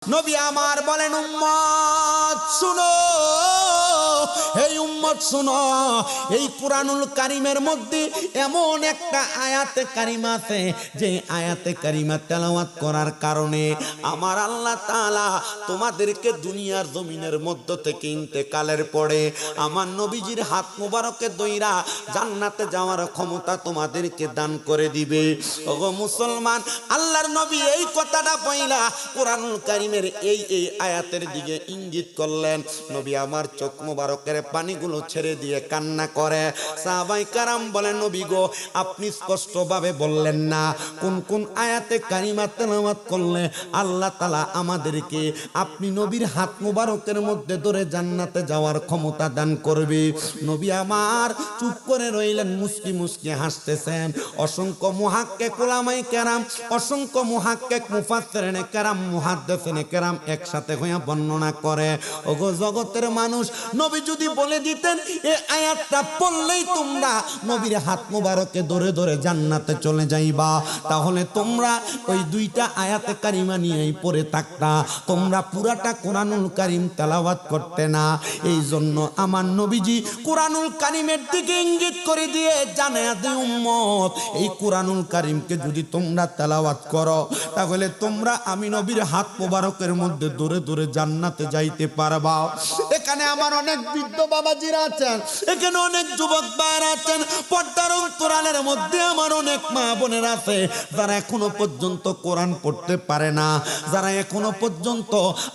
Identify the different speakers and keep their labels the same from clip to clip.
Speaker 1: নবী আমার বলেন, উম্মত শুনো, এই উম্মত শুনো, এই কুরআনুল কারীমের মধ্যে এমন একটা আয়াতে কারিমা আছে যে আয়াতে কারিমা তেলাওয়াত করার কারণে আমার আল্লাহ তাআলা তোমাদেরকে দুনিয়ার জমিনের মধ্য থেকে ইন্তেকালের পরে আমার নবীজির হাত মোবারকে দইরা জান্নাতে যাওয়ার ক্ষমতা তোমাদেরকে দান করে দিবে। ওগো মুসলমান, আল্লাহর নবী এই কথাটা পয়লা কুরআনুল কারীমের এই আয়াতের দিকে ইঙ্গিত করলেন। নবী আমার চোখ মোবারকের পানিগুলো ছেড়ে দিয়ে কান্না করে। সাহাবায়ে কেরাম বলেন, নবী গো, আপনি স্পষ্টভাবে বললেন না কোন কোন আয়াতে কারিমা তেলাওয়াত করলে আল্লাহ তাআলা আমাদেরকে আপনি নবীর হাত মোবারকের মধ্যে ধরে জান্নাতে যাওয়ার ক্ষমতা দান করবে। নবী আমার চুপ করে রইলেন, মুস্কি মুস্কি হাসতেছেন। অসংখ্য মুহাক্কিক উলামায়ে কেরাম, অসংখ্য মুহাক্কিক মুফাসসিরিনে কেরাম, মুহাদ্দিসিনে কেরাম একসাথে হয়ে বর্ণনা করে, ওগো জগতের মানুষ, নবী যদি বলে দিতেন এই আয়াতটা পড়লেই তোমরা নবীর হাত মোবারকে ধরে ধরে জান্নাতে চলে যাইবা, তাহলে তোমরা ওই দুইটা আয়াতে কারিমা নিয়েই পড়ে থাকতা, তোমরা পুরাটা কুরআনুল কারীম তেলাওয়াত করতে না। এই জন্য আমার নবীজি কুরআনুল কারীমের দিকে ইঙ্গিত করে দিয়ে জানায়া দেয়, উম্মত, এই কুরআনুল কারীমকে যদি তোমরা তেলাওয়াত করো তাহলে তোমরা আমি নবীর হাত মোবারকের মধ্যে ধরে ধরে জান্নাতে যাইতে পারবা। এখানে আমার অনেক বৃদ্ধ বাবাজিরা আছেন, এখানে অনেক যুবক ভাইরা আছেন, পর্দার অন্তরালের মধ্যে আমার অনেক মা বোনের আছে যারা এখনো পর্যন্ত কোরআন পড়তে পারে না, যারা এখনো পর্যন্ত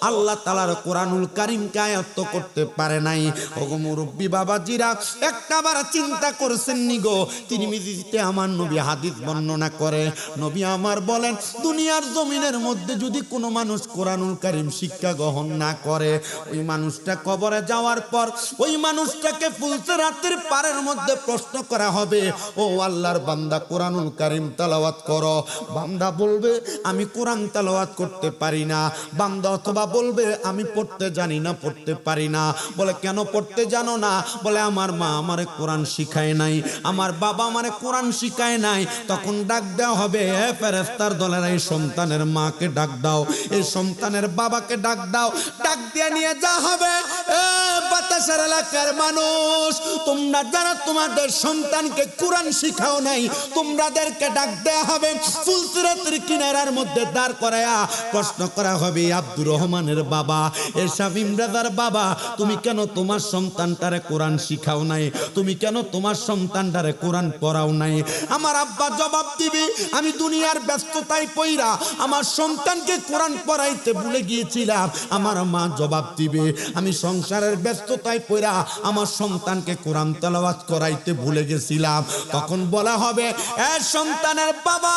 Speaker 1: আল্লাহ তাআলার কোরআনুল কারীমকে আয়ত্ত করতে পারে নাই। ওগো মুরব্বী বাবাজিরা, একটাবার চিন্তা করছেন নি গো, তিরমিজিতে আমার নবী হাদিস বর্ণনা করে, নবী আমার বলেন, দুনিয়ার জমিনের মধ্যে যদি কোনো মানুষ কোরআনুল কারীম শিক্ষা গ্রহণ না করে, ওই মানুষটা কবরে যাওয়ার পর ওই মানুষটাকে ফুলসিরাতের পারের মধ্যে প্রশ্ন করা হবে, ও আল্লাহর বান্দা, কোরআনুল কারীম তেলাওয়াত করো। বান্দা বলবে, আমি কোরআন তেলাওয়াত করতে পারি না। বান্দা অথবা বলবে, আমি পড়তে জানি না, পড়তে পারি না। বলে, কেন পড়তে জানো না? বলে, আমার মা আমারে কোরআন শিখায় নাই, আমার বাবা আমারে কোরআন শিখায় নাই। তখন ডাক দেওয়া হবে, হে ফেরেশতার দলের এই সন্তানের মাকে ডাক দাও, এই সন্তানের বাবাকে ডাক দাও, ডাক দিয়ে নিয়ে যা হবে, এ বাতাসের এলাকার মানুষ, তোমরা যারা তোমাদের সন্তানকে কোরআন শিখাও নাই, তোমাদেরকে ডাক দেয়া হবে, ফুলসিরাতের কিনারার মধ্যে দাঁড় করায়া প্রশ্ন করা হবে, আব্দুর রহমানের বাবা, এরশাদ ইমরাদার বাবা, তুমি কেন তোমার সন্তানটারে কোরআন শিখাও নাই? তুমি কেন তোমার সন্তানটারে কোরআন পড়াও নাই? আমার আব্বা জবাব দিবে, আমি দুনিয়ার ব্যস্ততায় পইরা আমার সন্তানকে কোরআন পড়াইতে ভুলে গিয়েছিলাম। আমার মা জবাব দিবে, আমি সংসারের ব্যস্ততায় পইরা আমার সন্তানকে কোরআন তেলাওয়াত করাইতে ভুলে গেছিলাম। তখন বলা হবে, এ সন্তানের বাবা,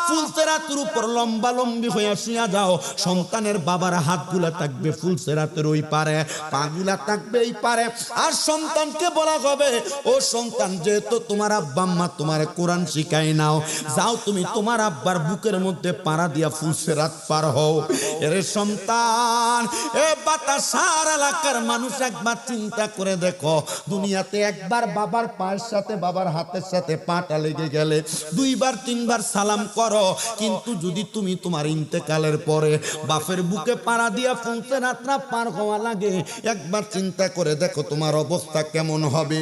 Speaker 1: ফুলসিরাতের উপর লম্বা লম্বি হয়ে শুয়ে যাও। সন্তানের বাবার হাতগুলা থাকবে ফুলসিরাতের ওই পারে, পাগুলা থাকবে এই পারে। আর সন্তানকে বলা হবে, ও সন্তান, যেহেতু তোমার আব্বা আম্মা তোমার কোরআন শিখাই নাও, যাও তুমি তোমার আব্বার বুকের মধ্যে পাড়া দিয়া ফুলসিরাত পার হও। এর সন্তান, এ বাতাসার এলাকার মানুষ, একবার চিন্তা করে দেখো, দুনিয়াতে একবার বাবার পায়ের সাথে, বাবার হাতের সাথে পাটা লেগে গেলে দুইবার তিনবার সালাম করো, কিন্তু যদি তুমি তোমার ইন্তেকালের পরে বাপের বুকে পাড়া দিয়া ফুলসিরাতটা পার হওয়া লাগে, একবার চিন্তা করে দেখো তোমার অবস্থা কেমন হবে।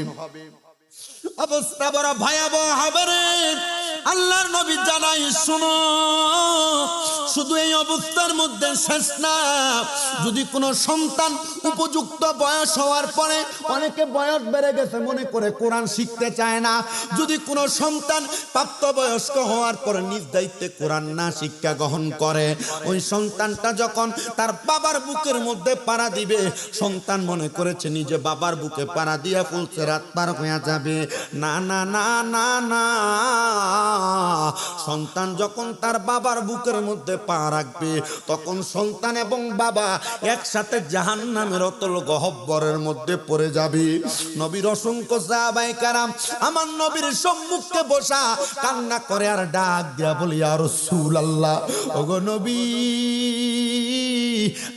Speaker 1: অবস্থা বড় ভয়াবহ হবে রে। আল্লাহর নবী জানাই, শুনো, শুধু এই অবস্থার মধ্যে শেষ না। যদি কোনো সন্তান উপযুক্ত বয়স হওয়ার পরে, অনেকে বয়স বেড়ে গেছে মনে করে কোরআন শিখতে চায় না, যদি কোনো সন্তান প্রাপ্তবয়স্ক হওয়ার পরে নিজ দায়িত্বে কোরআন না শিক্ষা গ্রহণ করে, ওই সন্তানটা যখন তার বাবার বুকের মধ্যে পাড়া দিবে, সন্তান মনে করেছে নিজে বাবার বুকে পাড়া দিয়া ফুলসিরাত পার হয়ে যাবে। না না না না না, সন্তান যখন তার বাবার বুকের মধ্যে পা রাখবে, তখন সন্তান এবং বাবা একসাথে জাহান্নামের অতল গহ্বরের মধ্যে পড়ে যাবে। নবীর অসংখ্য সাহাবায়ে কেরাম আমার নবীর সম্মুখে বসা কান্না করে আর ডাক দিয়া বলি, ইয়া রাসূলুল্লাহ, ওগো নবী,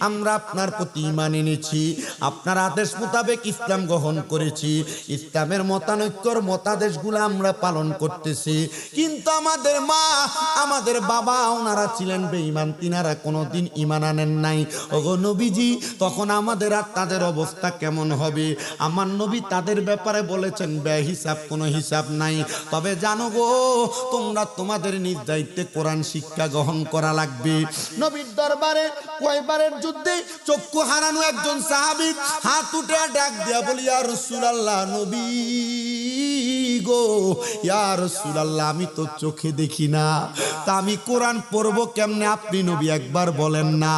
Speaker 1: আমরা আপনার প্রতি ঈমান এনেছি, আপনার আদেশ মোতাবেক ইসলাম গ্রহণ করেছি, ইসলামের মতানৈক্যর মতাদেশগুলো আমরা পালন করতেছি, কিন্তু আমাদের মা আমাদের বাবা ওনারা ছিলেন বেঈমান, তিনারা কোনোদিন ঈমান আনেন নাই। ওগো নবীজি, তখন আমাদের আর তাদের অবস্থা কেমন হবে? আমার নবী তাদের ব্যাপারে বলেছেন বেহিসাব, কোনো হিসাব নাই। তবে জানো গো, তোমরা তোমাদের নিজ দায়িত্বে কোরআন শিক্ষা গ্রহণ করা লাগবে। নবীর দরবারে কয়বারের যুদ্ধে চক্ষু হারানো একজন সাহাবী হাত উঠে ডাক দিয়া বলি, ইয়া রাসূলুল্লাহ, নবী গো, ইয়া রাসূলুল্লাহ, আমি তো চোখে দেখি না, তা আমি কোরআন পড়বো কেমনে? আপনি নবী একবার বলেন না।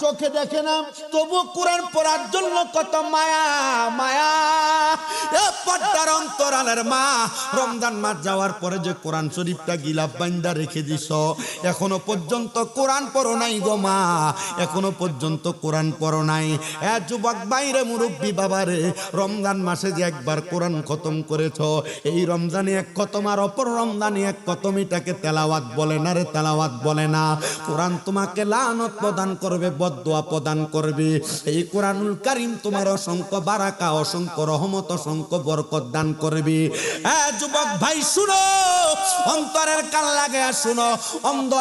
Speaker 1: চোখে দেখে না, তবু কোরআন পড়ার জন্য কত মায়া মায়া। এ পর্দার অন্তরালের মা, রমজান মাস যাওয়ার পরে যে কোরআন শরীফটা গিলাফ বাইন্দা রেখে দিছ, এখনো পর্যন্ত কোরআন পড়ো নাই গো মা, এখনো পর্যন্ত কোরআন পড়ো নাই। এ যুবক বাইরে, মুরব্বী বাবারে, রমজান মাসে যে একবার কোরআন খতম করেছ, এই রমজানে এক খতম আর অপর রমজানে এক খতম, এটাকে তেলাওয়াত বলে না রে, তেলাওয়াত বলে না। কোরআন তোমাকে লানত প্রদান করবে, বদদুয়া প্রদান করবে। এই কোরআনুল কারীম তোমার অসংখ্য বারাকা, অসংখ্য রহমত, অসংখ্য বরকত দান করবে। যুবক ভাই শুনো, অন্তরের কান লাগে শুনো। অন্ধ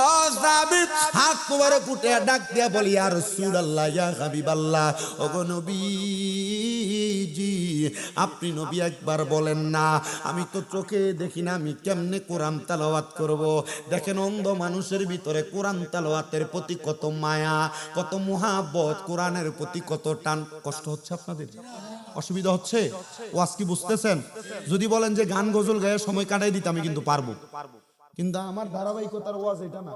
Speaker 1: সাহাবী হাত মুবারক উঠে ডাক দিয়া বলি, ইয়া রাসূলুল্লাহ, ইয়া হাবিবাল্লাহ, ওগো নবীজি, আপনি নবী একবার বলেন না, আমি তো চোখে দেখি না, আমি কেমনে কোরআন তেলাওয়াত করব? দেখেন, অন্ধ মানুষের ভিতরে কোরআন তেলাওয়াতের প্রতি কত মায়া, কত মুহাব্বত, কোরআনের প্রতি কত টান। কষ্ট হচ্ছে আপনাদের? অসুবিধা হচ্ছে? ওয়াজ কি বুঝতেছেন? যদি বলেন যে গান গজল গায়ে সময় কাটাই দিতে, আমি কিন্তু পারবো, কিন্তু আমার ধারাবাহিকতার ওয়াজ এটা না।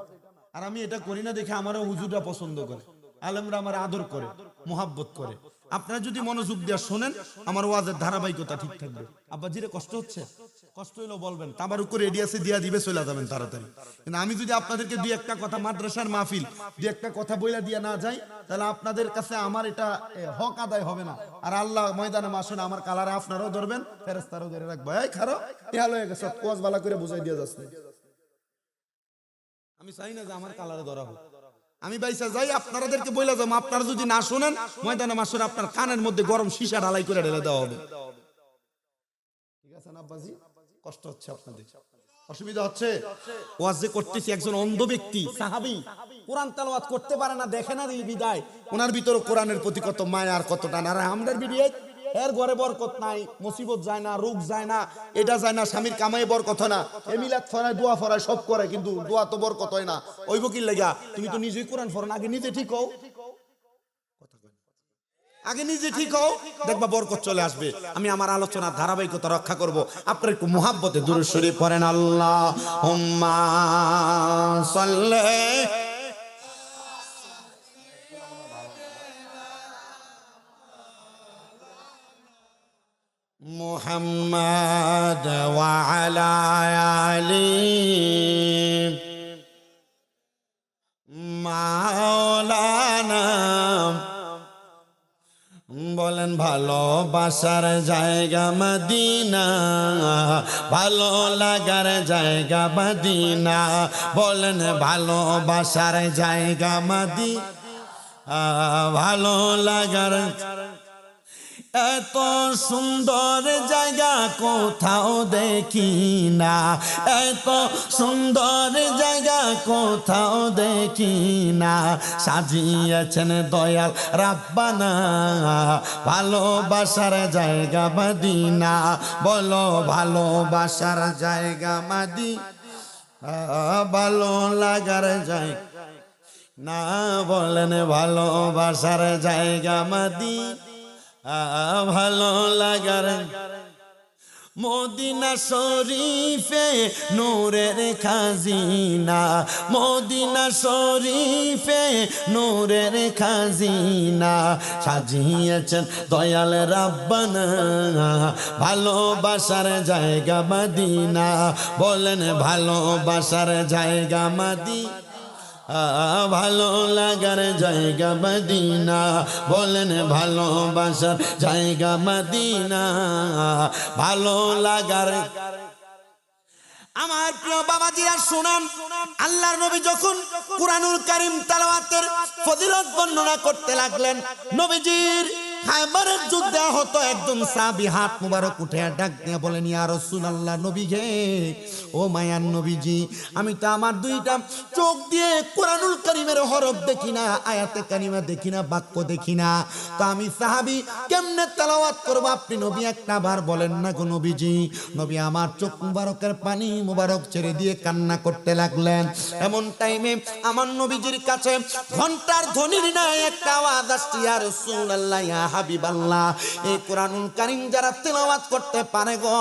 Speaker 1: আর আমি এটা করি না দেখে আমারও হুজুররা পছন্দ করে, আলেমরা আমার আদর করে, মুহাব্বত করে। আপনারা যদি মনোযোগ দিয়ে শোনেন, আমার ওয়াজের ধারাবাহিকতা ঠিক থাকবে। আব্বাজিরে কষ্ট হচ্ছে? কষ্ট হইলেও বলবেন, তাবার উপরে এডিয়াসে দিয়া দিবে, চলে যাবেন তাড়াতাড়ি। কিন্তু আমি যদি আপনাদেরকে দুই একটা কথা, মাদ্রাসার মাহফিল, দুই একটা কথা বইলা দিয়া না যাই, তাহলে আপনাদের কাছে আমার এটা হক আদায় হবে না। আর আল্লাহ ময়দানে মাসুন আমার কালারে আপনারাও ধরবেন, ফেরেশতারাও ধরে রাখবে। এই খারাপ ইয়া লয়ে গেছে, ওয়াজ ভালো করে বুঝাই দিয়া যাচ্ছে। আমি চাই না যে আমার কালারে ধরা হোক। আমি বাইসা যাই, আপনাদেরকে বইলা যাবো, আপনারা যদি না শুনেন, ময়দানে মাসুর আপনার কানের মধ্যে গরম সীসা ঢালাই করে ঢেলে দেওয়া হবে। ঠিক আছে না আব্বাজি? কষ্ট হচ্ছে আপনাদের? অসুবিধা হচ্ছে? ওয়াজ যে করতেছি, একজন অন্ধ ব্যক্তি সাহাবী কোরআন তেলাওয়াত করতে পারে না, দেখে না বিদায়, ওনার ভিতরে কোরআনের প্রতি কত মায়া আর কত টান। আর আমাদের ভিডিও এর ঘরে বরকত নাই, মুসিবত যায় না, রোগ যায় না, এটা যায় না, স্বামীর কামাই বরকত হয় না, এ মিলাদ ফরায়, দোয়া ফরায়, সব করে, কিন্তু দোয়া তো বরকত হয় না। ওই বকির লাগা তুমি তো নিজেই কোরআন ফরো না, আগে নিজে ঠিক হও, আগে নিজে ঠিক হও, দেখবা বরকত চলে আসবে। আমি আমার আলোচনার ধারাবাহিকতা রক্ষা করব। আপনারা একটু মুহাব্বতে দুরূদ শরীফ পড়েন। আল্লাহুম্মা সাল্লি মুহাম্মাদ ওয়া আলা আলি মাওলানা। বলেন ভালোবাসার জায়গা মদিনা, ভালো লাগার জায়গা মদিনা। বলেন ভালোবাসার জায়গা মদিনা, ভালো লাগার। এত সুন্দর জায়গা কোথাও দেখি না, এত সুন্দর জায়গা কোথাও দেখি না। সাজিয়েছেন দয়াল রাব্বানা, ভালোবাসার জায়গা মদিনা। বলো ভালোবাসার জায়গা মদিনা, ভালো লাগার জায়গা না। বলেন ভালোবাসার জায়গা মদিনা, ভালো লাগার। মদিনা শরীফে নূরের খাজিনা, মদিনা শরীফে নূরের খাজিনা। সাজিয়েছেন দয়াল রাব্বানা, ভালোবাসার জায়গা মদিনা। বলেন ভালোবাসার জায়গা মদিনা, ভালো লাগার জায়গা মদিনা। বলেন ভালোবাসার জায়গা মদিনা, ভালো লাগার। আমার প্রিয় বাবাজিরা শুনান, আল্লাহর নবী যখন কুরআনুল কারীম তেলাওয়াতের ফজিলত বর্ণনা করতে লাগলেন, নবীজির খায়বারের যুদ্ধে আহত একজন সাহাবী হাত মুবারক উঠে ডাক দিয়ে বলেন, ইয়া রাসূলুল্লাহ, নবী গে, ও মায়ার নবীজি, আমি তো আমার দুইটা চোখ দিয়ে কুরআনুল কারীমের হরফ দেখি না, আয়াতে কারিমা দেখি না, বাক্য দেখি না, তো আমি সাহাবী কেমনে তেলাওয়াত করব? আপনি নবী একটা বার বলেন না গো নবীজি। নবী আমার চোখ মুবারকের পানি মুবারক ছেড়ে দিয়ে কান্না করতে লাগলেন। এমন টাইমে আমার নবীজির কাছে ঘন্টার ধ্বনির নাই একটা আওয়াজ আসছে, ইয়া রাসূলুল্লাহ, ইয়া হাবিবাল্লাহ, এই কুরআনুল কারীম যারা তেলাওয়াত করতে পারে গো,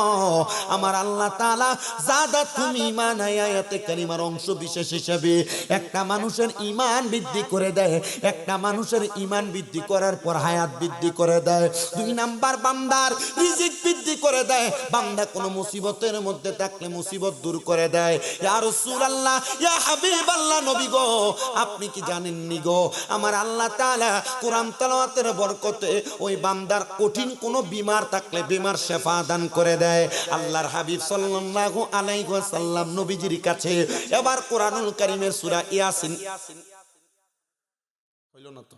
Speaker 1: আমার আল্লাহ তাআলা জাদাতুম ঈমান আয়াতে কারিমার অংশ বিশেষ হিসেবে একটা মানুষের ঈমান বৃদ্ধি করে দেয়। একটা মানুষের ঈমান বৃদ্ধি করার পর হায়াত বৃদ্ধি করে দেয়। দুই নাম্বার, বান্দার রিজিক বৃদ্ধি করে দেয়। বান্দা কোনো মুসিবতের মধ্যে থাকলে মুসিবত দূর করে দেয়। ইয়া রাসূলুল্লাহ, ইয়া হাবিবাল্লাহ, নবী গো, আপনি কি জানেননি গো, আমার আল্লাহ তাআলা কোরআন তেলাওয়াতের বরকতে ওই বান্দার কঠিন কোনো বিমার থাকলে বিমার শেফা দান করে দেয়। আল্লাহর হাবিব সাল্লাল্লাহু আলাইহি ওয়াসাল্লাম নবীজির কাছে এবার কুরআনুল কারীমের সূরা ইয়াসিন হইল না তো,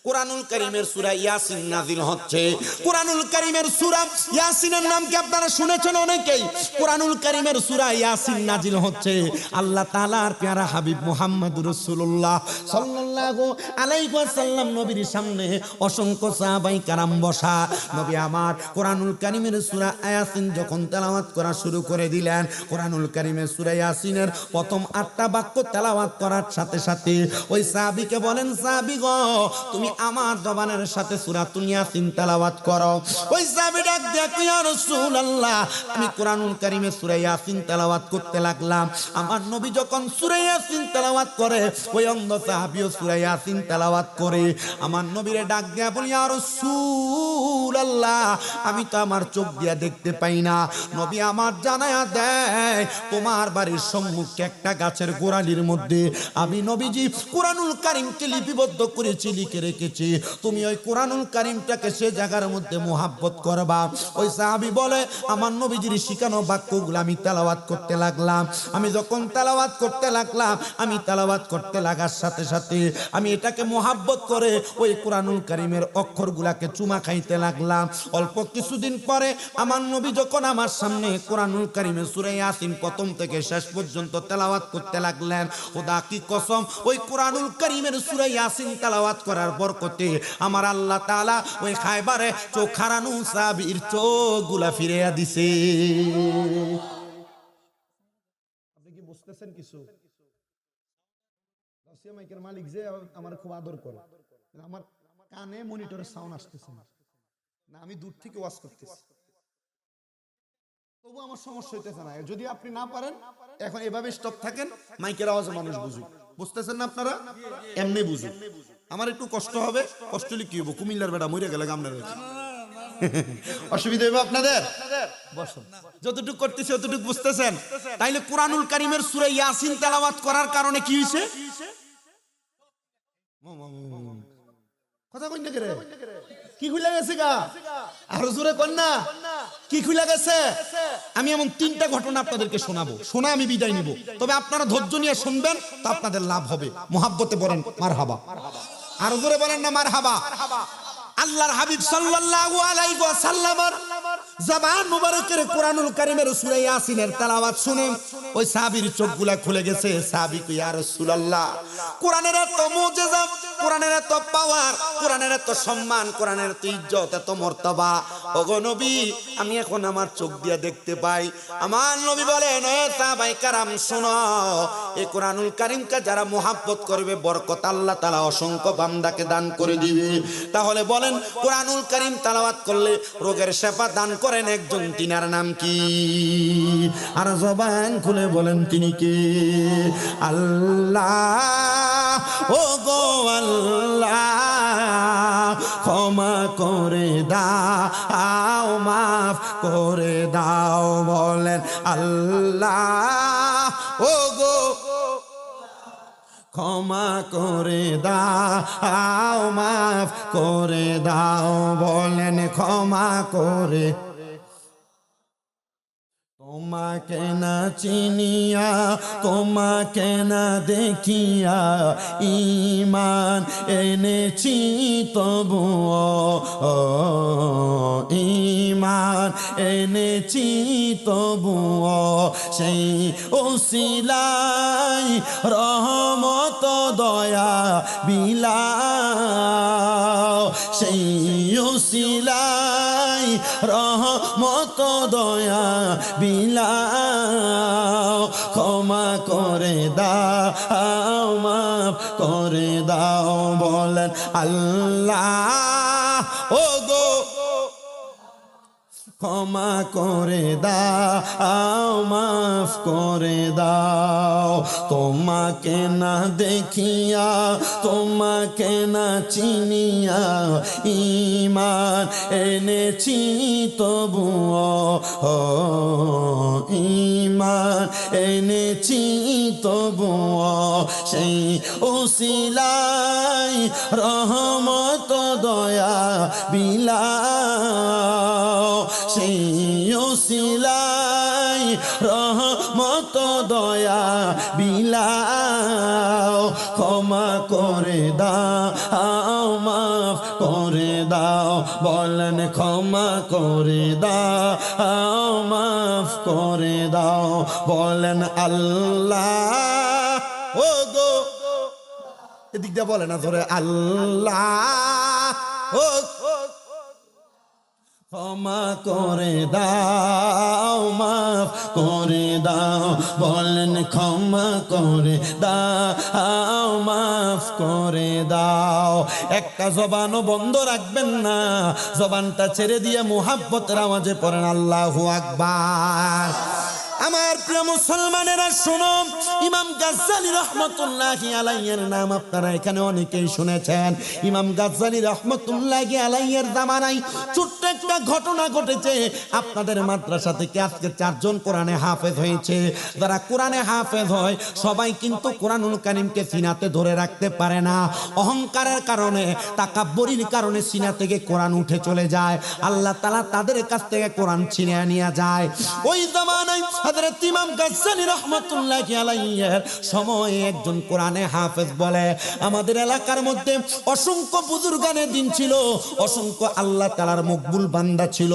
Speaker 1: কুরআনুল কারীমের সূরা ইয়াসিন নাযিল হচ্ছে। কুরআনুল কারীমের সূরা ইয়াসিনের নাম কি আপনারা শুনেছেন অনেকেই? কুরআনুল কারীমের সূরা ইয়াসিন নাযিল হচ্ছে। আল্লাহ তাআলার প্যারা হাবিব মুহাম্মদুর রাসূলুল্লাহ সাল্লাল্লাহু আলাইহি ওয়াসাল্লাম নবীর সামনে অসংখ্য সাহাবায়ে কেরাম বসা। নবী আমার কুরআনুল কারীমের সূরা ইয়াসিন যখন তেলাওয়াত করা শুরু করে দিলেন, কুরআনুল কারীমের সূরা ইয়াসিনের প্রথম 8টা বাক্য তেলাওয়াত করার সাথে সাথে ওই সাহাবীকে বলেন, সাহাবী গো, তুমি আমার জবানের সাথে সূরাতুল ইয়াসিন তেলাওয়াত করো। ওই সাহাবী ডাক দিয়ে কয়, ইয়া রাসূলুল্লাহ, আমি কুরআনুল কারীমের সূরা ইয়াসিন তেলাওয়াত করতে লাগলাম। আমার নবী যখন সূরা ইয়াসিন তেলাওয়াত করে, ওই অন্ধ সাহাবীও সূরা ইয়াসিন তেলাওয়াত করে। আমার নবীরে ডাক দিয়ে বলি, ইয়া রাসূলুল্লাহ, আমি তো আমার চোখ দিয়ে দেখতে পাই না। নবী আমার জানায়া দেয়, তোমার বাড়ির সম্মুখে একটা গাছের গোড়ালির মধ্যে আমি নবীজি কুরআনুল কারীমকে লিপিবদ্ধ করেছি, লিখে রেখেছি। তুমি ওই কুরআনুল কারীমটাকে সে জায়গার মধ্যে মুহাব্বত করবা। ওই সাহাবী বলে, আমার নবীজির শিখানো বাক্যগুলো আমি তেলাওয়াত করতে লাগলাম। আমি যখন তেলাওয়াত করতে লাগলাম, আমি তেলাওয়াত করতে লাগার সাথে সাথে আমি এটাকে মুহাব্বত করে ওই কুরআনুল কারীমের অক্ষরগুলাকে চুমা খাইতে লাগলাম। অল্প কিছুদিন পরে আমার নবী যখন আমার সামনে কুরআনুল কারীমের সূরা ইয়াসিন প্রথম থেকে শেষ পর্যন্ত তেলাওয়াত করতে লাগলেন, খোদা কি কসম, ওই কুরআনুল কারীমের সূরা ইয়াসিন তেলাওয়াত করার বরকতে আমার আল্লাহ তাআলা ওই খায়বারে চোখ হারানো সাহাবীর চোখগুলা ফিরিয়ে দিছে। আপনি কি বুঝতেছেন কিছু? রাশিয়া মাইকের মালিক যে আমার খুব আদর করে, আমার কানে মনিটরের সাউন্ড আসতেছে না, আমি দূর থেকে ওয়াজ করতেছি, তবু আমার সমস্যা হইতেছে না। যদি আপনি না পারেন এখন এভাবে স্টপ থাকেন, মাইকের আওয়াজে মানুষ বুঝুক। বুঝতেছেন না আপনারা? এমনি বুঝুক। আমার একটু কষ্ট হবে, কষ্ট হলে কি হবো, কুমিল্লার বেটা মরে গেলে গামনা রয়েছে, অসুবিধা হবে আপনাদের? বসুন, যতটুকু করতেছি ততটুকু বুঝতেছেন? তাইলে কুরআনুল কারীমের সূরা ইয়াসিন তেলাওয়াত করার কারণে কি হইছে? কথা কই না করে কি খুলে গেছে গা? আরো জোরে কর না, কি খুলে গেছে? আমি এমন 3টা ঘটনা আপনাদেরকে শোনাবো, শোনা আমি বিদায় নিব। তবে আপনারা ধৈর্য নিয়ে শুনবেন, তো আপনাদের লাভ হবে। মুহাব্বতে বলেন মারহাবা, আরো জোরে বলেন না মারহাবা। আল্লাহর হাবিব সাল্লাল্লাহু আলাইহি ওয়াসাল্লামের জবান মুবারকের কুরআনুল কারীমের সূরা ইয়াসিনের তেলাওয়াত শুনে ওই সাহাবীর চোখগুলা খুলে গেছে। সাহাবী কই, ইয়া রাসূলুল্লাহ, কোরআনের এত মুজিজা, কোরআনের এত পাওয়ার, কোরআনের এত সম্মান, কোরআনের এত ইজ্জত, এত মর্তবা, ওগো নবী, আমি এখন আমার চোখ দিয়ে দেখতে পাই। আমার নবী বলেন, ও সাহাবায়ে কেরাম শুনো, এই কুরআনুল কারীমকে যারা মুহাব্বত করবে, বরকত আল্লাহ তাআলা অসংখ্য বান্দাকে দান করে দিবে। তাহলে বলেন, কুরআনুল কারীম তেলাওয়াত করলে রোগের শেফা দান করেন একজন, তিনার নাম কি? আর জবান খুলে বলেন তিনি কে? আল্লাহ। ও গো আল্লাহ, ক্ষমা করে দাও, মাফ করে দাও, বলেন আল্লাহ। ও গো ক্ষমা করে দাও, মাফ করে দাও, বলেন ক্ষমা করে। তোমাকে না চিনিয়া তোমাকে না দেখিয়া ঈমান এনেছি তবুও ঈমান এনেছি তবুও সেই ওসিলাই রহমত দয়া বিলাও সেই ওসিলাই রহমত দয়া বিলাও ক্ষমা করে দাও মাফ করে দাও বলেন আল্লাহ ও গো ক্ষমা করে দাও মাফ করে দাও তোমাকে না দেখিয়া তোমাকে না চিনিয়া ঈমান এনেছি তবুও ঈমান এনেছি তবুও সেই ওসিলাই রহমত দয়া বিলাও সেই ওসিলাই রহমত দয়া বিলাও ক্ষমা করে দাও মাফ করে দাও বলেন ক্ষমা করে দাও মাফ করে দাও বলেন আল্লাহ ও গো এদিক দিয়ে বলে না ধরে আল্লাহ ও ক্ষমা করে দাও মাফ করে দাও বলেন ক্ষমা করে দাও মাফ করে দাও একটা জবানও বন্ধ রাখবেন না জবানটা ছেড়ে দিয়ে মুহাব্বতের আওয়াজে পড়েন আল্লাহু আকবার আমার প্রিয় মুসলমানেরা শুনো ইমাম গাজ্জালী রাহমাতুল্লাহি আলাইহির নাম আপনারা এখানে অনেকেই শুনেছেন ইমাম গাজ্জালী রাহমাতুল্লাহি আলাইহির জামানায় ছোট্ট একটা ঘটনা ঘটেছে আপনাদের মাদ্রাসা থেকে আজকে 4 জন কোরআনে হাফেজ হয়েছে যারা কোরআনে হাফেজ হয় সবাই কিন্তু কোরআনুল কারীমকে সিনাতে ধরে রাখতে পারে না অহংকারের কারণে তাকাব্বুরির কারণে সিনা থেকে কোরআন উঠে চলে যায় আল্লাহ তাআলা তাদের কাছ থেকে কোরআন ছিনিয়ে নিয়ে যায় ওই জামানায় হযরত ইমাম গাজ্জালী রাহমাতুল্লাহি আলাইহির সময়ে একজন কোরআনে হাফেজ বলে আমাদের এলাকার মধ্যে অসংখ্য বুজুর্গানে দিন ছিল অসংখ্য আল্লাহ তাআলার মকবুল বান্দা ছিল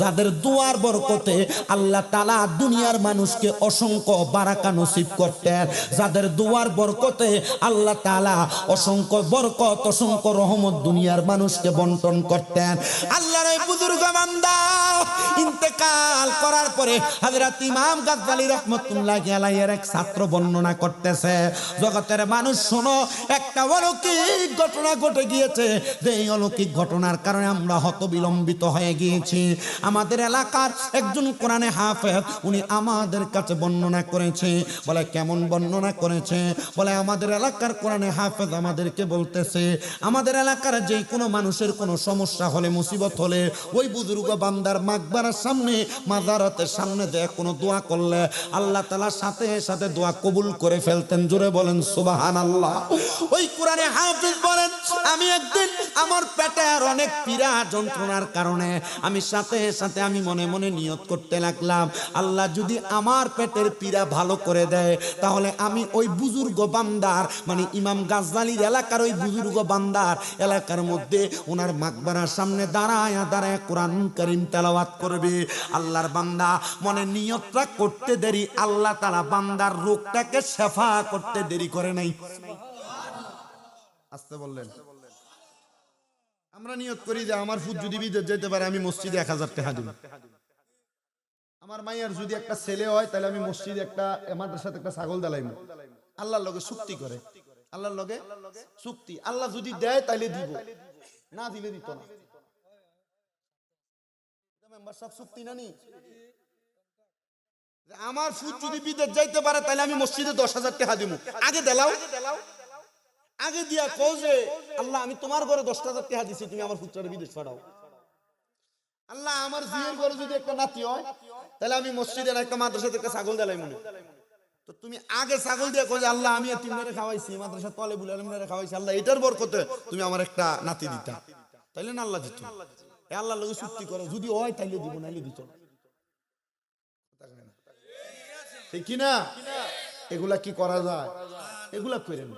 Speaker 1: যাদের দুয়ার বরকতে আল্লাহ তাআলা দুনিয়ার মানুষকে অসংখ্য বারাকা নসিব করতেন যাদের দুয়ার বরকতে আল্লাহ তাআলা অসংখ্য বরকত অসংখ্য রহমত দুনিয়ার মানুষকে বন্টন করতেন আল্লাহর এই বুজুর্গ বান্দা ইন্তেকাল করার পরে হযরত ইমাম গাজ্জালী রাহমাতুল্লাহি আলাইহির এক ছাত্র বর্ণনা করতেছে জগতের মানুষ শোনো একটা অলৌকিক ঘটনা ঘটে গিয়েছে যে এই অলৌকিক ঘটনার কারণে আমরা হতবিলম্বিত হয়ে গিয়েছি আমাদের এলাকার একজন কোরআনে হাফেজ উনি আমাদের কাছে বর্ণনা করেছে বলে কেমন বর্ণনা করেছে বলে আমাদের এলাকার কোরআনে হাফেজ আমাদেরকে বলতেছে আমাদের এলাকার যে কোনো মানুষের কোনো সমস্যা হলে মুসিবত হলে ওই বুজুর্গ বান্দার মাকবারার সামনে মাজারাতের সামনে যে কোনো দোয়া করলে আল্লাহ তাআলা সাথে সাথে দোয়া কবুল করে ফেলতেন জোরে বলেন সুবহানাল্লাহ ওই কোরআনে হাফেজ বলেন আমি একদিন আমার পেটের অনেক পীড়া যন্ত্রণার কারণে আমি সাথে সাথে আমি মনে মনে নিয়ত করতে লাগলাম আল্লাহ যদি আমার পেটের পীড়া ভালো করে দেয় তাহলে আমি ওই বুজুর্গ বান্দার মানে ইমাম গাজ্জালীর এলাকার ওই বুজুর্গ বান্দার এলাকার মধ্যে ওনার মাকবারার সামনে দাঁড়ায় দাঁড়ায় কোরআন কারীম তেলাওয়াত করবে আল্লাহর বান্দা মনে নিয়তটা করতে দেরি আল্লাহ তাআলা বান্দার রোগটাকে শিফা করতে দেরি করে নাই আসতে বললেন আমরা নিয়ত করি যে আমার ফুট যদি বিদেশ যেতে পারে আমি মসজিদে 1000 টাকা দিব আমার মাইয়ার যদি একটা ছেলে হয় তাহলে আমি মসজিদে একটা মাদ্রাসাতে একটা ছাগল দালাইমু আল্লাহর লগে চুক্তি করে আল্লাহর লগে চুক্তি আল্লাহ যদি দেয় তাইলে দিব না দিলে দিত না মেম্বার সব চুক্তি না নি আমার ফুট যদি বিদেশ যাইতে পারে তাহলে আমি মসজিদে 10,000 টাকা দিব আগে দেলাও আগে দিয়া কও যে আল্লাহ আমি তোমার ঘরে 10,000 টাকা দিছি তুমি আমার ফুটটারে বিদেশ পাঠাও আল্লাহ আমার জিয়ের ঘরে যদি একটা নাতি হয় তাহলে আমি মসজিদের একটা মাদ্রাসাতে একটা ছাগল দেলাই মনে তো তুমি আগে ছাগল দিয়ে কও যে আল্লাহ আমি এতিমরে খাওয়াইছি মাদ্রাসা তলে বুলালেমরে খাওয়াইছি আল্লাহ এটার বরকতে তুমি আমার একটা নাতি দিতা তাইলে না আল্লাহ দিত এ আল্লাহর লগে চুক্তি করে যদি হয় তাইলে দিব নাইলে দিত না ঠিক কি না? এগুলা কি করা যায়? এগুলা করেন।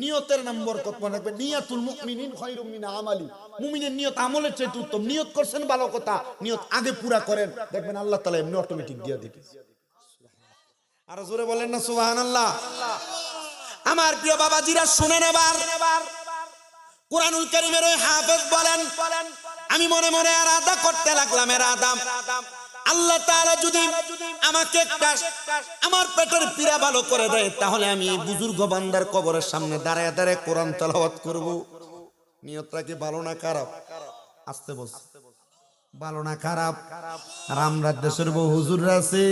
Speaker 1: নিয়তের নাম বরকত মনে রাখবেন। নিয়াতুল মুমিনিন খায়রুম মিন আমালি। মুমিনের নিয়ত আমলের চেয়ে উত্তম। নিয়ত করছেন ভালো কথা, নিয়ত আগে পুরা করেন, দেখবেন আল্লাহ তাআলা এমনি অটোমেটিক দিয়ে দিবে। আর জোরে বলেন না সুবহানাল্লাহ। আমার প্রিয় বাবাজিরা শুনেন এবার, কুরআনুল কারীমের ওই হাফেজ বলেন, আমি মনে মনে ইরাদা করতে লাগলাম, ইরাদা আল্লাহ তাআলা যদি আমাকে একটা আমার পেটের পীড়া ভালো করে দেয়, তাহলে আমি বুজুর্গ বান্দার কবরের সামনে দাঁড়ায় দাঁড়ায় কোরআন তেলাওয়াত করব। নিয়তটা কি ভালো না খারাপ? আস্তে বল, ভালো না খারাপ? আর আমরা দেশের বহু হুজুররা আছে,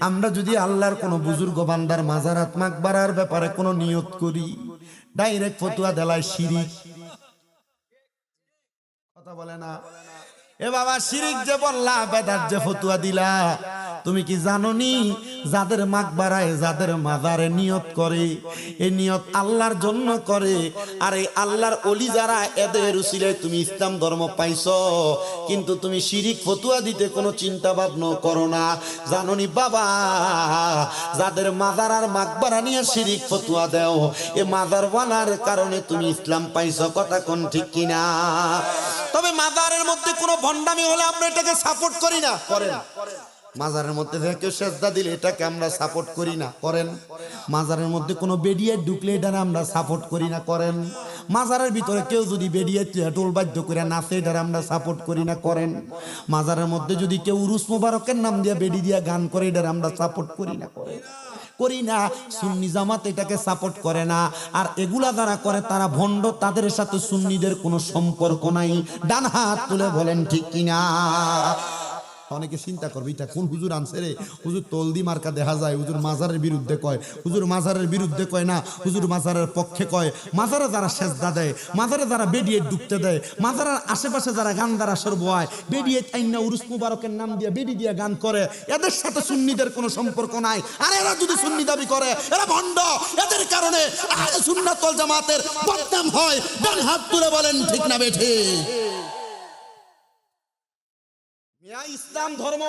Speaker 1: আমরা যদি আল্লাহর কোন বুজুর্গ বান্দার মাজারাত মাকবারার ব্যাপারে কোনো নিয়ত করি, ডাইরেক্ট ফতোয়া দেলায় শিরিক। কথা বলে না? এ বাবা, শিরিক যে বললা, বেদাত যে ফতোয়া দিলা, তুমি কি জানোনি যাদের মাকবারায় যাদের মাজারে নিয়ত করে, এই নিয়ত আল্লাহর জন্য করে। আর এই আল্লাহর ওলি যারা, এদের উসিলায় তুমি ইসলাম ধর্ম পাইছো, কিন্তু তুমি শিরিক ফতোয়া দিতে কোনো চিন্তা ভাবনা করো না। জানোনি বাবা, যাদের মাজার আর মাকবারা নিয়ে শিরিক ফতোয়া দাও, এ মাজারওয়ালার কারণে তুমি ইসলাম পাইছো। কথা কোন ঠিক কিনা? তবে মাজারের মধ্যে কোনো ভণ্ডামি হলে আমরা এটাকে সাপোর্ট করি না, করেন। মাজারের মধ্যে কেউ সেজদা দিলে এটাকে আমরা সাপোর্ট করি না, করেন। মাজারের মধ্যে কোনো বেডিয়ে ঢুকলে এটা আমরা সাপোর্ট করি না, করেন। মাজারের ভিতরে কেউ যদি বেডিয়ে টোল বাদ্য করে নাচে, এটা আমরা সাপোর্ট করি না, করেন। মাজারের মধ্যে যদি কেউ উরুস মোবারকের নাম দিয়ে বেডি দিয়া গান করে, এটা আমরা সাপোর্ট করি না, করি না। সুন্নি জামাত এটাকে সাপোর্ট করে না। আর এগুলা যারা করে তারা ভণ্ড, তাদের সাথে সুন্নিদের কোনো সম্পর্ক নাই। ডান হাত তুলে বলেন ঠিক কিনা? অনেকে চিন্তা করবে, এটা কোন হুজুর আনছে রে? হুজুর তলদি মার্কা দেখা যায়, হুজুর মাজারের বিরুদ্ধে কয়। হুজুর মাজারের বিরুদ্ধে কয় না, হুজুর মাজারের পক্ষে কয়। মাজারে যারা সেজদা দেয়, মাজারে যারা বেডিয়ে ডুবতে দেয়, মাজারের আশেপাশে যারা গান দ্বারা সরবয়, বেডিয়ে আইনা উরুস মুবারকের নাম দিয়ে বেডি দিয়ে গান করে, এদের সাথে সুন্নিদের কোনো সম্পর্ক নাই। আর এরা যদি সুন্নি দাবি করে, এরা ভণ্ড। এদের কারণে আহলে সুন্নাত ওয়াল জামাতের বদনাম হয়। ডান হাত তুলে বলেন ঠিক না বেঠি? ইসলাম ধর্ম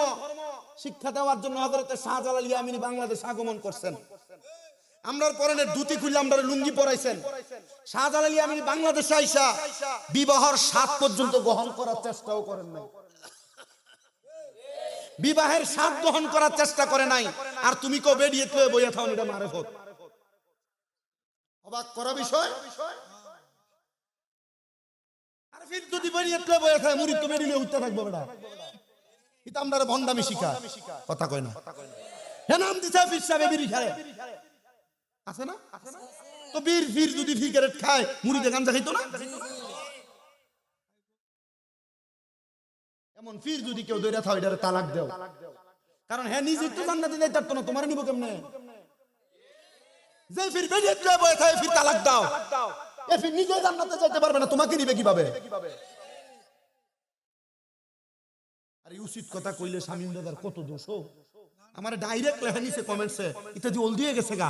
Speaker 1: শিক্ষা দেওয়ার জন্য হযরত শাহজালাল ইয়ামিনী বাংলাদেশ আগমন করছেন। আমরার পরনের ধুতি খুললে আমরা লুঙ্গি পরাইছেন। শাহজালাল ইয়ামিনী বাংলাদেশে আইসা বিবাহর 7 পর্যন্ত গ্রহণ করার চেষ্টাও করেন নাই, বিবাহের 7 গ্রহণ করার চেষ্টা করে নাই। আর তুমি কো বেরিয়ে তুই বইয়া থাও, এটা মারেফত। অবাক করা বিষয়। আর ফির যদি বেরিয়ে তুই বইয়া থাকে, মুরিদ তো বেরিয়ে উঠতে থাকবে বেটা। এটা আমরা ভন্ডামি শিখা, কথা কয় না। হে নাম দিছে ফির সাহেব বিড়ি খায়, আছে না? তো বীর ফির যদি সিগারেট খায়, মুড়িতে গাঞ্জা খাইতো না? এমন ফির যদি কেউ দইরা থাও, এটারে তালাক দাও। কারণ হ্যাঁ নিজে তো জান্নাতে যাইতে পারতো না, তোমার নিব কেমনে? যে ফির বেরিয়ে তুই বইয়া থাকে, ফির তালাক দাও। এ ফির নিজে জান্নাতে যাইতে পারবে না, তোমাকে নিবে কিভাবে? আরে উচিত কথা কইলে শামীম দাদার কত দোষ। আমার ডাইরেক্ট লেখা নিছে কমেন্টসে, এটা যে ওল দিয়ে গেছে গা,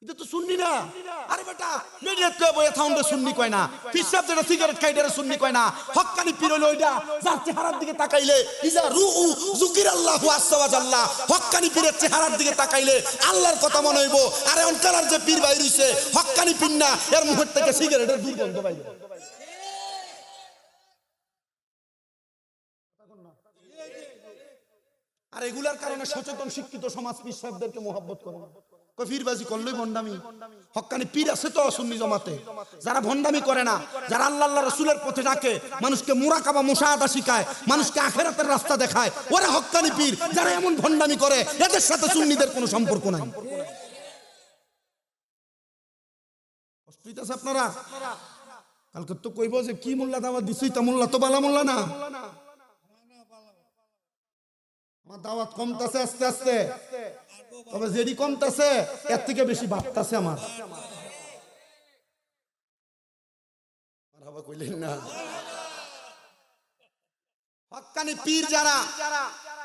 Speaker 1: এটা তো সুন্নি না। আরে বেটা মিডিয়াত কই বইয়া থাউন্ডে সুন্নি কয় না, পিসাব যেটা সিগারেট খাইডারে সুন্নি কয় না। হক্কানি পীর হইলো ওইটা যার চেহারার দিকে তাকাইলে ইজা রুউ যুকিরাল্লাহু আযজা ওয়া জাল্লা, হক্কানি পীরের চেহারার দিকে তাকাইলে আল্লাহর কথা মনে হইব। আরে অনকালার যে পীর বাইর হইছে, হক্কানি পীর না, এর মুখ থেকে সিগারেটের দুর্গন্ধ বাইরে। আর এগুলার কারণে সচেতন শিক্ষিত সমাজ পীর সাহেবদেরকে মোহাব্বত করে না। কফিরবাজি করলেই ভণ্ডামি। হক্কানি পীর আছে তো সুন্নি জামাতে, যারা ভণ্ডামি করে না, যারা আল্লাহ আল্লাহ রাসূলের পথে ডাকে, মানুষকে মুরাকাবা মুশাহাদা শিখায়, মানুষকে আখিরাতের রাস্তা দেখায়, ওরা হক্কানি পীর। যারা এমন ভণ্ডামি করে, এদের সাথে সুন্নিদের কোনো সম্পর্ক নাই। কষ্ট হইতাছে আপনারা? কালকে তো কইব যে কি মোল্লা দাওয়াত দিছি, তা মোল্লা তো বালা মোল্লা না। আমার দাওয়াত কমতাছে আস্তে আস্তে, তবে যেটি কমতাছে এর থেকে বেশি বাড়তাছে আমার। কইলেন না? হক্কানি পীর যারা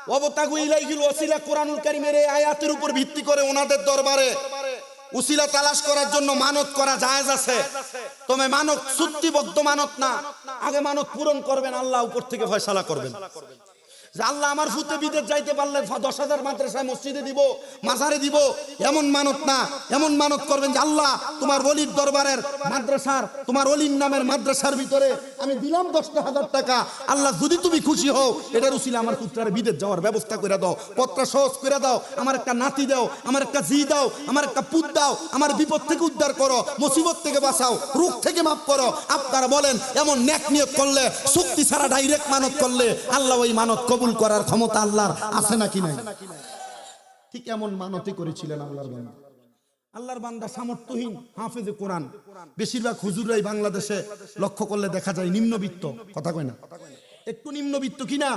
Speaker 1: ওয়াবতাগু ইলাইহিল ওয়াসিলা, কোরআনুল কারীমের এই আয়াতের উপর ভিত্তি করে ওনাদের দরবারে উসিলা তালাশ করার জন্য মানত করা জায়েজ আছে। তবে মানত চুক্তিবদ্ধ মানত না, আগে মানত পূরণ করবেন, আল্লাহ উপর থেকে ফয়সালা করবেন। যে আল্লাহ আমার ফুতে বিদেশ যাইতে পারলে 10,000 মাদ্রাসায় মসজিদে দিব, মাজারে দিব, এমন মানত না। এমন মানত করবেন যে আল্লাহ তোমার ওলির দরবারের মাদ্রাসার, তোমার ওলির নামের মাদ্রাসার ভিতরে আমি দিলাম 10,000 টাকা, আল্লাহ যদি তুমি খুশি হও এটার উসিলে আমার পুত্রের বিদেশ যাওয়ার ব্যবস্থা করে দাও, পত্র সহজ করে দাও, আমার একটা নাতি দাও, আমার একটা জি দাও, আমার একটা পুত দাও, আমার বিপদ থেকে উদ্ধার করো, মুসিবত থেকে বাঁচাও, রোগ থেকে মাফ করো। আপনারা বলেন এমন নেক নিয়ত করলে, শক্তি ছাড়া ডাইরেক্ট মানত করলে আল্লাহ ওই মানত কবুল করার ক্ষমতা আল্লাহর আছে নাকি নাই? ঠিক এমন মানতই করেছিলেন আল্লাহর বান্দা। আল্লাহর বান্দা সামর্থ্যহীন হাফেজে কোরআন। বেশিরভাগ হুজুররাই বাংলাদেশে লক্ষ্য করলে দেখা যায় নিম্নবিত্ত, কথা কয় না, একটু নিম্নবিত্ত কিনা,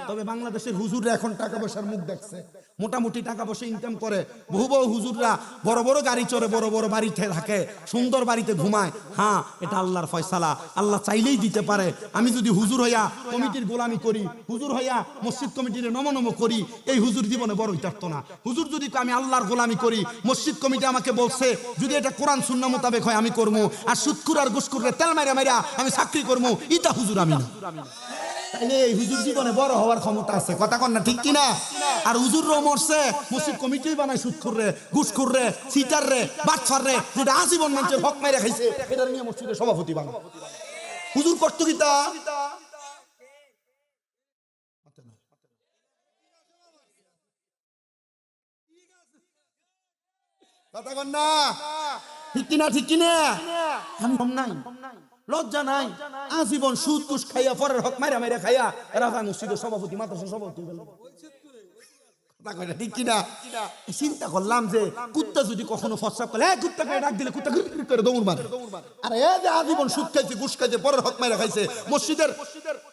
Speaker 1: তবে বাংলাদেশের হুজুররা এখন টাকা পয়সার মুখ দেখছে, মোটামুটি টাকা পয়সা ইনকাম করে। বহু বহু হুজুররা বড় বড় গাড়ি চড়ে, বড় বড় বাড়িতে থাকে, সুন্দর বাড়িতে ঘুমায়। হ্যাঁ, এটা আল্লাহর ফয়সালা, আল্লাহ চাইলেই দিতে পারে। আমি যদি হুজুর হইয়া কমিটির গোলামি করি, হুজুর হইয়া মসজিদ কমিটির নম করি, এই হুজুর জীবনে বড় হইতারতো না। হুজুর যদি আমি আল্লাহর গোলামি করি, মসজিদ কমিটি আমাকে বলছে যদি এটা কোরআন সুন্নাহ মোতাবেক হয় আমি করবো, আর সুদখুর আর ঘুষখুরে তেল মাইরা মাইরা আমি চাকরি করবো, ইটা হুজুর আমি না। তাইলে এই হুজুর জীবনে বড় হওয়ার ক্ষমতা আছে, কথা কন না, ঠিক কিনা? আর হুজুররাও মরছে, মসজিদ কমিটি বানায় সুদখুররে, ঘুষখুররে, সিটাররে, বাটফাররে, যেটা আজীবন মানুষের হক মাইরা খাইছে, এটা নিয়ে মসজিদের সভাপতি বানায়। হুজুর করতো কিতা? কথা কন না, ঠিক কিনা? ঠিক কিনা? আমি কম নাই, লজ্জা নাই, আজীবন সুদ ঘুষ খাইয়া, পরের হক মাইরা মাইরা খাইয়া এরা মসজিদের সভাপতি, মাদ্রাসার সভাপতি। ঠিক কিনা? চিন্তা করলাম যে কুত্তা যদি কখনো ফসা করে, কুত্তাকে ডাক দিলে কুত্তা করে দৌড় মারে। আর এ যে আজীবন সুদ খাইছে, ঘুষ খাইছে, পরের হক মাইরা খাইছে, মসজিদের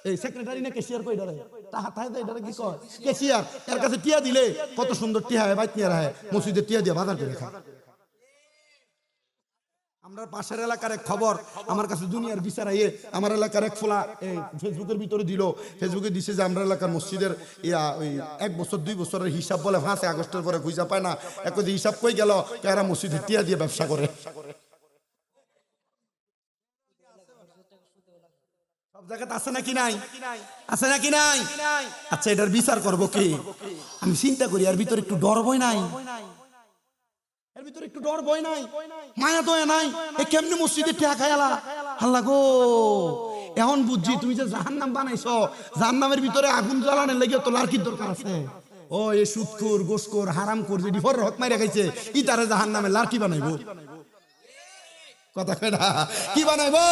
Speaker 1: এই সেক্রেটারি না কেশিয়ার কই ধরে, তাহা তাই এটা কি কয় কেশিয়ার, এর কাছে টিয়া দিলে কত সুন্দর টিয়া হয়, বাইক নিয়ে রাখে, মসজিদের টিয়া দিয়ে বাজার করে খায়। আমরা পাশের এলাকার এক খবর আমার কাছে দুনিয়ার বিচার আইয়ে, আমার এলাকার এক ফোলা এই ফেসবুকের ভিতরে দিল, ফেসবুকে দিছে যে আমরা এলাকার মসজিদের ওই 1 বছর 2 বছরের হিসাব বলে 5 আগস্টের পরে খুঁজা পায় না, একদিন হিসাব কই গেল, এরা মসজিদে টিয়া দিয়ে ব্যবসা করে। সব জায়গাতে আছে নাকি নাই? আছে নাকি নাই? আচ্ছা, এটার বিচার করব কি? আমি চিন্তা করি এর ভিতরে একটু ডর ভয় নাই? এর ভিতরে একটু ডর ভয় নাই? মায়া দয়া নাই? এই কেমনে মসজিদে টিয়া খায়ালা? আল্লাহ গো, এখন বুঝছি তুমি যে জাহান্নাম বানাইছো, জাহান্নামের ভিতরে আগুন জ্বালানোর লাগি তো লার্কির দরকার আছে। ও এই সুদখোর, ঘুষখোর, হারামখোর যদি পরের হক মাইরা খাইছে, ইতারে জাহান্নামে লার্কি বানাইবো, কথা কয় না, কি বানাইবো?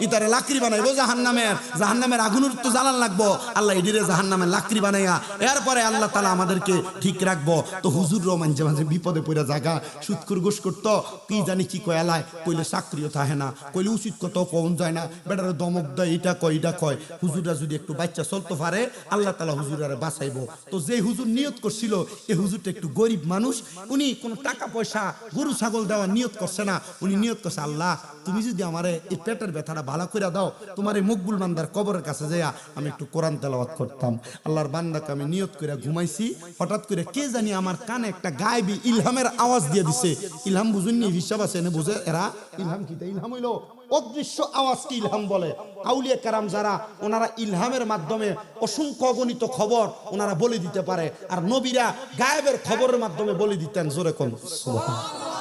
Speaker 1: ইতারে লাকড়ি বানাইবো জাহান্নামের, জাহান্নামের আগুনের তো জ্বালান লাগবো। আল্লাহ এডিরে জাহান্নামের লাকড়ি বানাইয়া এরপরে আল্লাহ তাআলা আমাদেরকে ঠিক রাখবো। তো হুজুররাও মাঝে মাঝে বিপদে পড়ে জায়গা, সুদখোর ঘুষখোর তো কি জানি কি কয় এলায়, কইলে চাকরিও থাকে না, কইলে উচিত কত কোন যায় না, বেটারে দমক দেয়, এটা কয় এটা কয়। হুজুররা যদি একটু বাচ্চা চলতে পারে আল্লাহ তাআলা হুজুরারে বাঁচাইবো। তো যে হুজুর নিয়ত করছিল, এই হুজুরটা একটু গরিব মানুষ, উনি কোনো টাকা পয়সা গরু ছাগল দেওয়ার নিয়ত করছে না, উনি নিয়ত করছে আল্লাহ তুমি যদি আমারে এই পেটের ব্যথাটা ভালো করে দাও, তোমার এই মকবুল বান্দার কবরের কাছে যাইয়া আমি একটু কোরআন তেলাওয়াত করতাম। আল্লাহর বান্দাকে আমি নিয়ত করে ঘুমাইছি, হঠাৎ করে কে জানি আমার কানে একটা গায়েবী ইলহামের আওয়াজ দিয়ে দিছে। ইলহাম বুঝুননি? হিসাব আছে এনে বুঝে এরা। ইলহাম কি? ইলহাম হইলো অদৃশ্য আওয়াজকে ইলহাম বলে। আউলিয়া কেরাম যারা, ওনারা ইলহামের মাধ্যমে অসংখ্য অগণিত খবর ওনারা বলে দিতে পারে, আর নবীরা গায়েবের খবরের মাধ্যমে বলে দিতেন। জোরে কোন সুবহানাল্লাহ।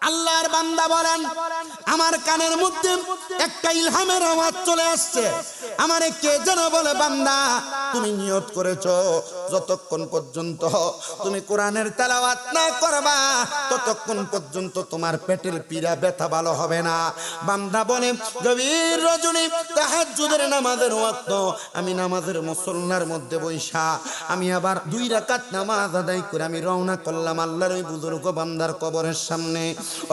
Speaker 1: আল্লাহর বান্দা বলেন আমার কানের মধ্যে একটা ইলহামের আওয়াজ চলে আসছে, আমারে কে যেন বলে বান্দা তুমি নিয়ত করেছো যতক্ষণ পর্যন্ত তুমি কোরআনের তেলাওয়াত না করবা ততক্ষণ পর্যন্ত তোমার পেটের পীড়া ব্যথা ভালো হবে না। বান্দা বলে গভীর রজনী তাহাজ্জুদের নামাজের ওয়াক্ত আমি নামাজের মুসল্লার মধ্যে বইসা আমি আবার 2 রাকাত নামাজ আদায় করে আমি রওনা করলাম আল্লাহর ওই বুজুর্গ বান্দার কবরের সামনে।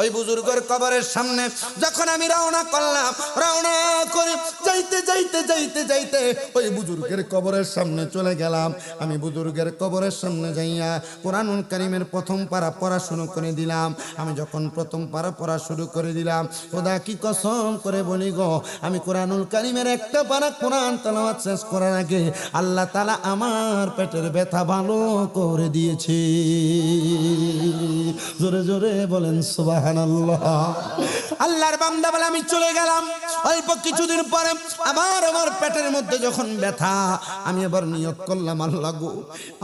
Speaker 1: ওই বুজুর্গের কবরের সামনে যখন আমি রওনা করলাম, রওনা করে যাইতে যাইতে যাইতে যাইতে ওই বুজুর্গের কবরের সামনে চলে গেলাম। আমি বুজুর্গের কবরের সামনে যাইয়া কোরআনুল কারীমের প্রথম পারা পড়া শুরু করে দিলাম। আমি যখন প্রথম পারা পড়া শুরু করে দিলাম, খোদা কি কসম করে বলি গো, আমি কোরআনুল কারীমের একটা পারা কোরআন তেলাওয়াত শেষ করার আগে আল্লাহ তাআলা আমার পেটের ব্যথা ভালো করে দিয়েছে। জোরে জোরে বলেন সুবহানাল্লাহ। আল্লাহর বান্দা বলে আমি চলে গেলাম। অল্প কিছুদিন পরে আমার আবার আমার পেটের মধ্যে যখন ব্যথা, আমি আবার নিয়ত করলাম, আল্লাহ গো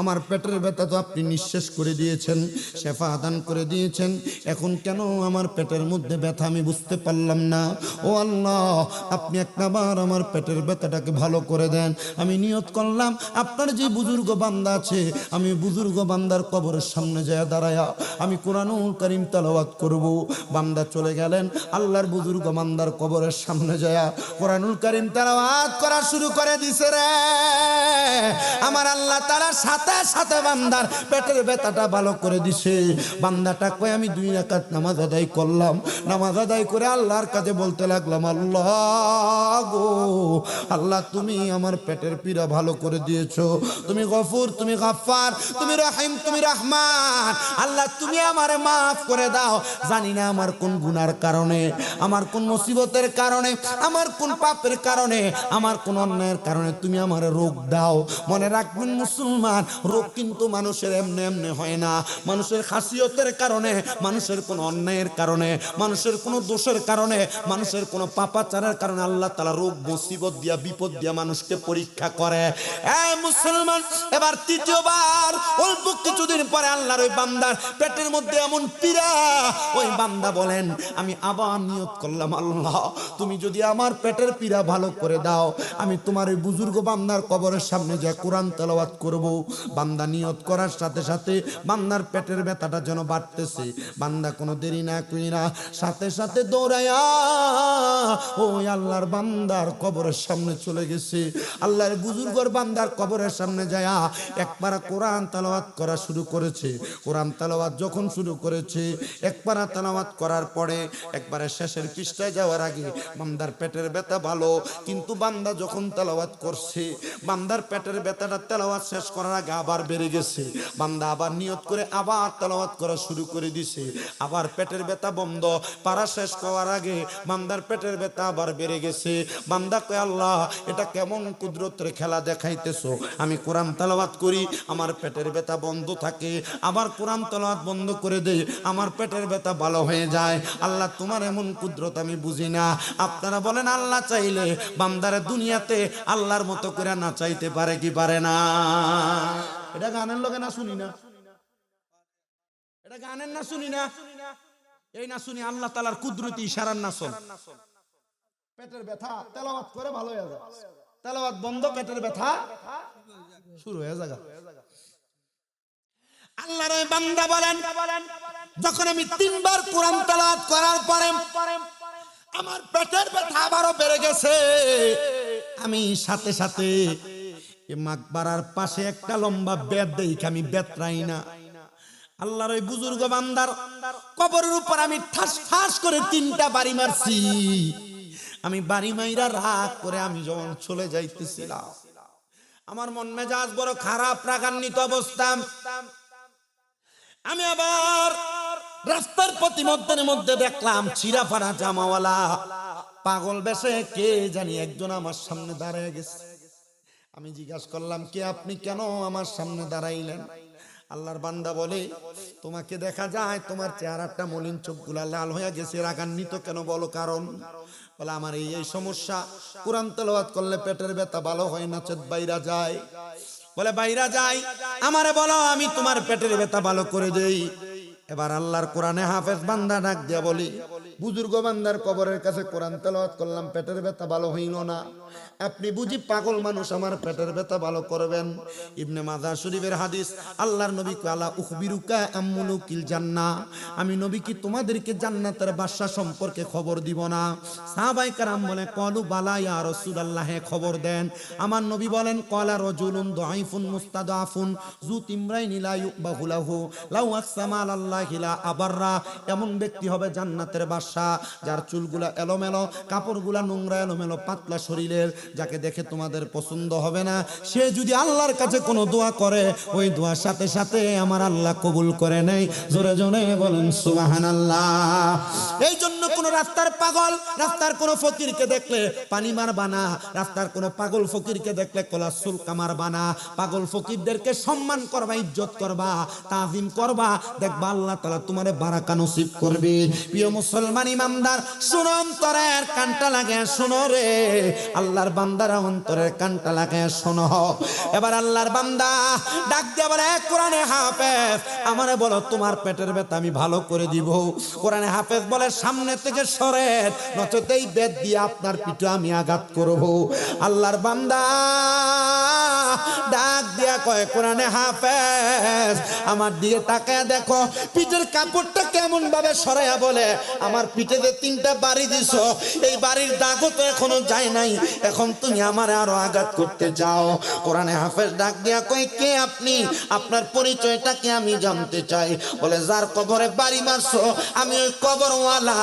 Speaker 1: আমার পেটের ব্যথা তো আপনি নিঃশেষ করে দিয়েছেন, শেফা দান করে দিয়েছেন, এখন কেন আমার পেটের মধ্যে ব্যথা আমি বুঝতে পারলাম না। ও আল্লাহ, আপনি একটাবার আমার পেটের ব্যথাটাকে ভালো করে দেন। আমি নিয়ত করলাম আপনার যে বুজুর্গ বান্দা আছে, আমি বুজুর্গ বান্দার কবরের সামনে যায় দাঁড়ায়া আমি কোরআনুল কারীম তেলাওয়াত করব। বান্দা চলে গেলেন, আল্লাহর বুজুর্গ বান্দার কবরের সামনে যায় কোরআনুল কারীম তেলাওয়াত করা শুরু করে দিছে রে। আমার আল্লাহ তাআলা সাথে সাথে বান্দার পেটের ব্যথাটা ভালো করে দিছে। বান্দাটা কয় আমি 2 রাকাত নামাজ আদায় করলাম, নামাজ আদায় করে আল্লাহর কাছে বলতে লাগলাম, আল্লাহ গো আল্লাহ তুমি আমার পেটের পীড়া ভালো করে দিয়েছো, তুমি গফুর, তুমি গাফফার, তুমি রহিম, তুমি রহমান, আল্লাহ তুমি আমারে মাফ করে দাও। জানি না আমার কোন গুনার কারণে, আমার কোন মুসিবতের কারণে, আমার কোন পাপের কারণে, আমার কোন অন্যায়ের কারণে তুমি আমারে রোগ দাও। মনে রাখবেন মুসলমান, রোগ কিন্তু মানুষের এমনি এমনি হয় না। মানুষের খাসিয়তের কারণে, মানুষের কোন অন্যায়ের কারণে, মানুষের কোন দোষের কারণে, মানুষের কোন পাপাচারের কারণে আল্লাহ তাআলা রোগ মুসিবত দিয়া বিপদ দিয়া মানুষকে পরীক্ষা করে। মুসলমান, এবার তৃতীয়বার অল্প কিছুদিন পরে আল্লাহর ওই বান্দার পেটের মধ্যে এমন পীড়া, ওই বান্দা বলেন আমি আবার নিয়ত করলাম, আল্লাহ তুমি যদি আমার পেটের পীড়া ভালো করে দাও, আমি তোমার ওই বুজুর্গ বান্দার কবরের সামনে যা কোরআন তেলাওয়াত করব। বান্দা নিয়ত করার সাথে সাথে বান্দার পেটের ব্যথাটা যেন বাড়তেছে। বান্দা কোনো দেরি না কইরা সাথে সাথে দৌড়ায়া ওই আল্লাহর বান্দার কবরের সামনে চলে গেছে। আল্লাহর বুজুর্গর বান্দার কবরের সামনে যায়া একবার কোরআন তেলাওয়াত করা শুরু করেছে। কোরআন তেলাওয়াত যখন শুরু করেছে, একবার তেলাওয়াত করার পরে একবারে শেষের পৃষ্ঠায় যাওয়ার আগে বান্দার পেটের ব্যথা ভালো, কিন্তু বান্দা যখন তেলাওয়াত করছে, বান্দার পেটের ব্যথাটা তেলাওয়াত শেষ করার আগে আবার বেড়ে গেছে। বান্দা আবার নিয়ত করে আবার তেলাওয়াত করা শুরু করে দিছে। আবার পেটের ব্যথা বন্ধ, পারা শেষ করার আগে বান্দার পেটের ব্যথা আবার বেড়ে গেছে। বান্দা কয় আল্লাহ এটা কেমন কুদরতের খেলা দেখাইতেছো, আমি কোরআন তেলাওয়াত করি আমার পেটের ব্যথা বন্ধ থাকে, আবার কোরআন তেলাওয়াত বন্ধ করে দেই আমার পেটের ব্যথা ভালো হয়ে যায়। আল্লাহ তোমার এমন কুদরত আমি বুঝি না। আপনারা বলেন আল্লাহ চাইলে বান্দারে দুনিয়াতে আল্লাহর মতো করে না চাইতে পারে কি পারে না? এটা গানের লগে না শুনি না, এটা গানের না শুনি না, এই না শুনি আল্লাহ তাআলার কুদরতি ইশারার না শুন। পেটের ব্যথা তেলাওয়াত করে ভালো হয়ে যায়, তেলাওয়াত বন্ধ পেটের ব্যথা শুরু হয়ে যায়। আল্লাহর ওই বান্দা বলেন যখন আমি 3 বার কোরআন তেলাওয়াত করার পরে আমার পেটের ব্যথা আবারও বেড়ে গেছে, আমি সাথে সাথে মাকবারার পাশে একটা লম্বা বেত দেখি, আমি বেতরাই না। আল্লাহর ওই বুজুর্গ বান্দার কবরের উপর আমি ঠাস ঠাস করে 3টা বাড়ি মারছি। আমি বাড়ি মাইরা রাগ করে আমি যখন চলে যাইতেছিলাম, আমার মন মেজাজ বড় খারাপ, রাগান্বিত অবস্থা। আমি আবার রাস্তার প্রতিমধ্যের মধ্যে দেখলাম চিরাফাড়া জামাওয়ালা পাগল বেশে কে জানি একজন আমার সামনে দাঁড়িয়ে গেছে। আমি জিজ্ঞাসা করলাম কে আপনি, কেন আমার সামনে দাঁড়াইলেন? আল্লাহর বান্দা বলে তোমাকে দেখা যায় তোমার চেহারাটা মলিন, চোখগুলা লাল হয়ে গেছে, রাগান্বিত কেন বলো কারণ? বলে আমার এই সমস্যা, কোরআন তেলাওয়াত করলে পেটের ব্যথা ভালো হয় না, চেত বাইরা যায়। বলে বাইরা যায়, আমারে বলো আমি তোমার পেটের ব্যথা ভালো করে দেই। এবার আল্লাহর কোরআনে হাফেজ বান্দা ডাক দিয়া বলি বুজুর্গ বান্দার কবরের কাছে কোরআন তেলাওয়াত করলাম, পেটের ব্যথা ভালো হইল না, আপনি বুঝি পাগল মানুষ আমার পেটের ব্যথা ভালো করবেন? ইবনে মাজাহ শরীফের হাদিস, আল্লাহর নবী কয় আলা উখবিরুকা আম্মুলুকিল জান্নাহ, আমি নবী কি তোমাদেরকে জান্নাতের বাদশা সম্পর্কে খবর দিব না? সাহাবায়ে কেরাম বলে ক্বালু বালা ইয়া রাসূলুল্লাহ, খবর দেন। আমার নবী বলেন ক্বালা রাজুলুন দাঈফুন মুস্তাদাফুন যু তিমরাইন লা ইউবাহু লাহু লাউ আকসামা আলাল্লাহি লা আবাররা, এমন ব্যক্তি হবে জান্নাতের বাদশা যার চুলগুলা এলোমেলো, কাপড়গুলা নোংরা এলোমেলো, পাতলা শরীরের, যাকে দেখে তোমাদের পছন্দ হবে না। সে যদি আল্লাহর কাছে কোনো দোয়া করে, ওই দোয়ার সাথে সাথে আমার আল্লাহ কবুল করে নেয়। জোরে জোরে বলেন সুবহানাল্লাহ। এই জন্য কোন রাস্তার পাগল, রাস্তার কোন ফকিরকে দেখলে পানি মারবা না, রাস্তার কোন পাগল ফকিরকে দেখলে কলার চুল কামারবা না। পাগল ফকিরদেরকে সম্মান করবা, ইজ্জত করবা, তাজিম করবা, দেখবা আল্লাহ তাআলা তোমারে বারাকা নসিব করবে। প্রিয় মুসলমান, মুসলমান ইমানদার শুনো, অন্তরের কানটা লাগে শোনো রে, আল্লাহর বান্দারা অন্তরের কানটা লাগে শোনো। এবার আল্লাহর বান্দা ডাক দিয়ে বলে, কোরআনে হাফেজ আমারে বলো তোমার পেটের ব্যথা আমি ভালো করে দিব। কোরআনে হাফেজ বলে, সামনে থেকে সরেন, নচেত এই বেত দিয়ে আপনার পিঠে আমি আঘাত করব। আল্লাহর বান্দা ডাক দিয়া কয়, কোরআনে হাফেজ আমার দিকে তাকায় দেখো, পিঠের কাপড়টা কেমন ভাবে সরাইয়া বলে, আমার পিঠে যে 3টা বাড়ি দিছো, এই বাড়ির দাগও তো এখনো যায় নাই, এখন তুমি আমারে আরো আঘাত করতে যাও। কোরআনে হাফেজ ডাক দিয়া কয়, কে আপনি, আপনার পরিচয়টা কি আমি জানতে চাই। বলে, যার কবরে বাড়ি মারছো আমি ওই কবরওয়ালা,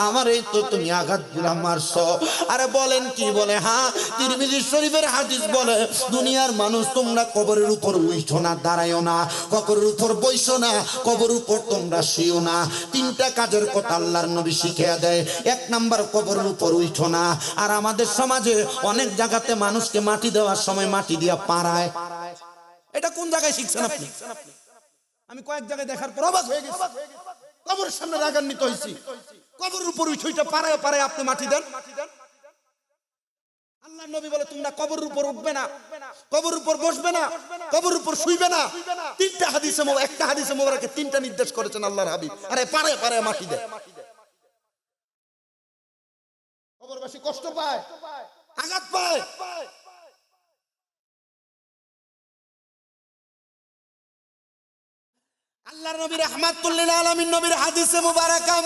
Speaker 1: আমার এই তো তুমি আঘাত গুলা মারছো। আরে বলেন কি? বলে, হ্যাঁ, তিরমিজি শরীফের হাদিস বলে, দুনিয়ার মানুষ তোমরা কবরের উপর উঠো না, দাঁড়ায়ও না, কবরের উপর বইসো না, কবরের উপর তোমরা শুইও না। 3টা কাজের কথা আল্লাহর নবী শিখিয়ে দেয়। 1 নাম্বার, কবরের উপর উঠো না। আর আমাদের সমাজে অনেক জায়গাতে মানুষকে মাটি দেওয়ার সময় মাটি দিয়া পাড়ায়। এটা কোন জায়গায় শিখছেন আপনি? আমি কয়েক জায়গায় দেখার পর অবাক হয়ে গেছি। কবরের সামনে রাগান্বিত হয়েছি, কবরের উপর উঠে পাড়ায় পাড়ায় আপনি মাটি দেন। আল্লাহর নবী বলে, তোমরা কবরের উপর উঠবে না, কবরের উপর বসবে না, কবরের উপর শুইবে না। 3টা হাদিসে, একটা হাদিসে মোবারকে 3টা নির্দেশ করেছেন আল্লাহর হাবিব। আরে পাড়ায় পাড়ায় মাটি দেয়। কবরবাসী কষ্ট পায়, আঘাত পায়। আল্লাহর নবী রাহমাতুল লিল আলামিন নবীর হাদিসে মুবারাকা,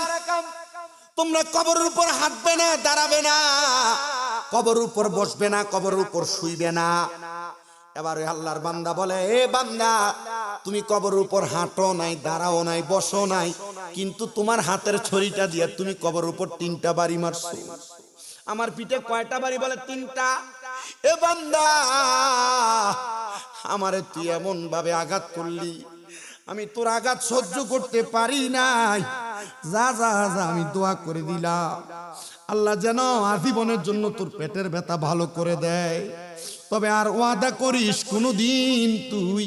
Speaker 1: তোমরা কবরের উপর হাঁটবে না, দাঁড়াবে না, কবরের উপর বসবে না, কবরের উপর শুইবে না। এবার আল্লাহর বান্দা বলে, এ বান্দা, তুমি কবরের উপর হাঁটো নাই, দাঁড়াও নাই, বসো নাই, কিন্তু তোমার হাতের ছড়িটা দিয়ে তুমি কবরের উপর 3টা বাড়ি মারছো। আমার পিঠে কয়টা বাড়ি? বলে 3টা। এ বান্দা, আমারে তুই এমন ভাবে আঘাত করলি, আমি তোর আঘাত সহ্য করতে পারি নাই। যা যা যা, আমি দোয়া করে দিলাম আল্লাহ যেন আজীবনের জন্য তোর পেটের ব্যথা ভালো করে দেয়। তবে আর ওয়াদা করিস, কোনোদিন তুই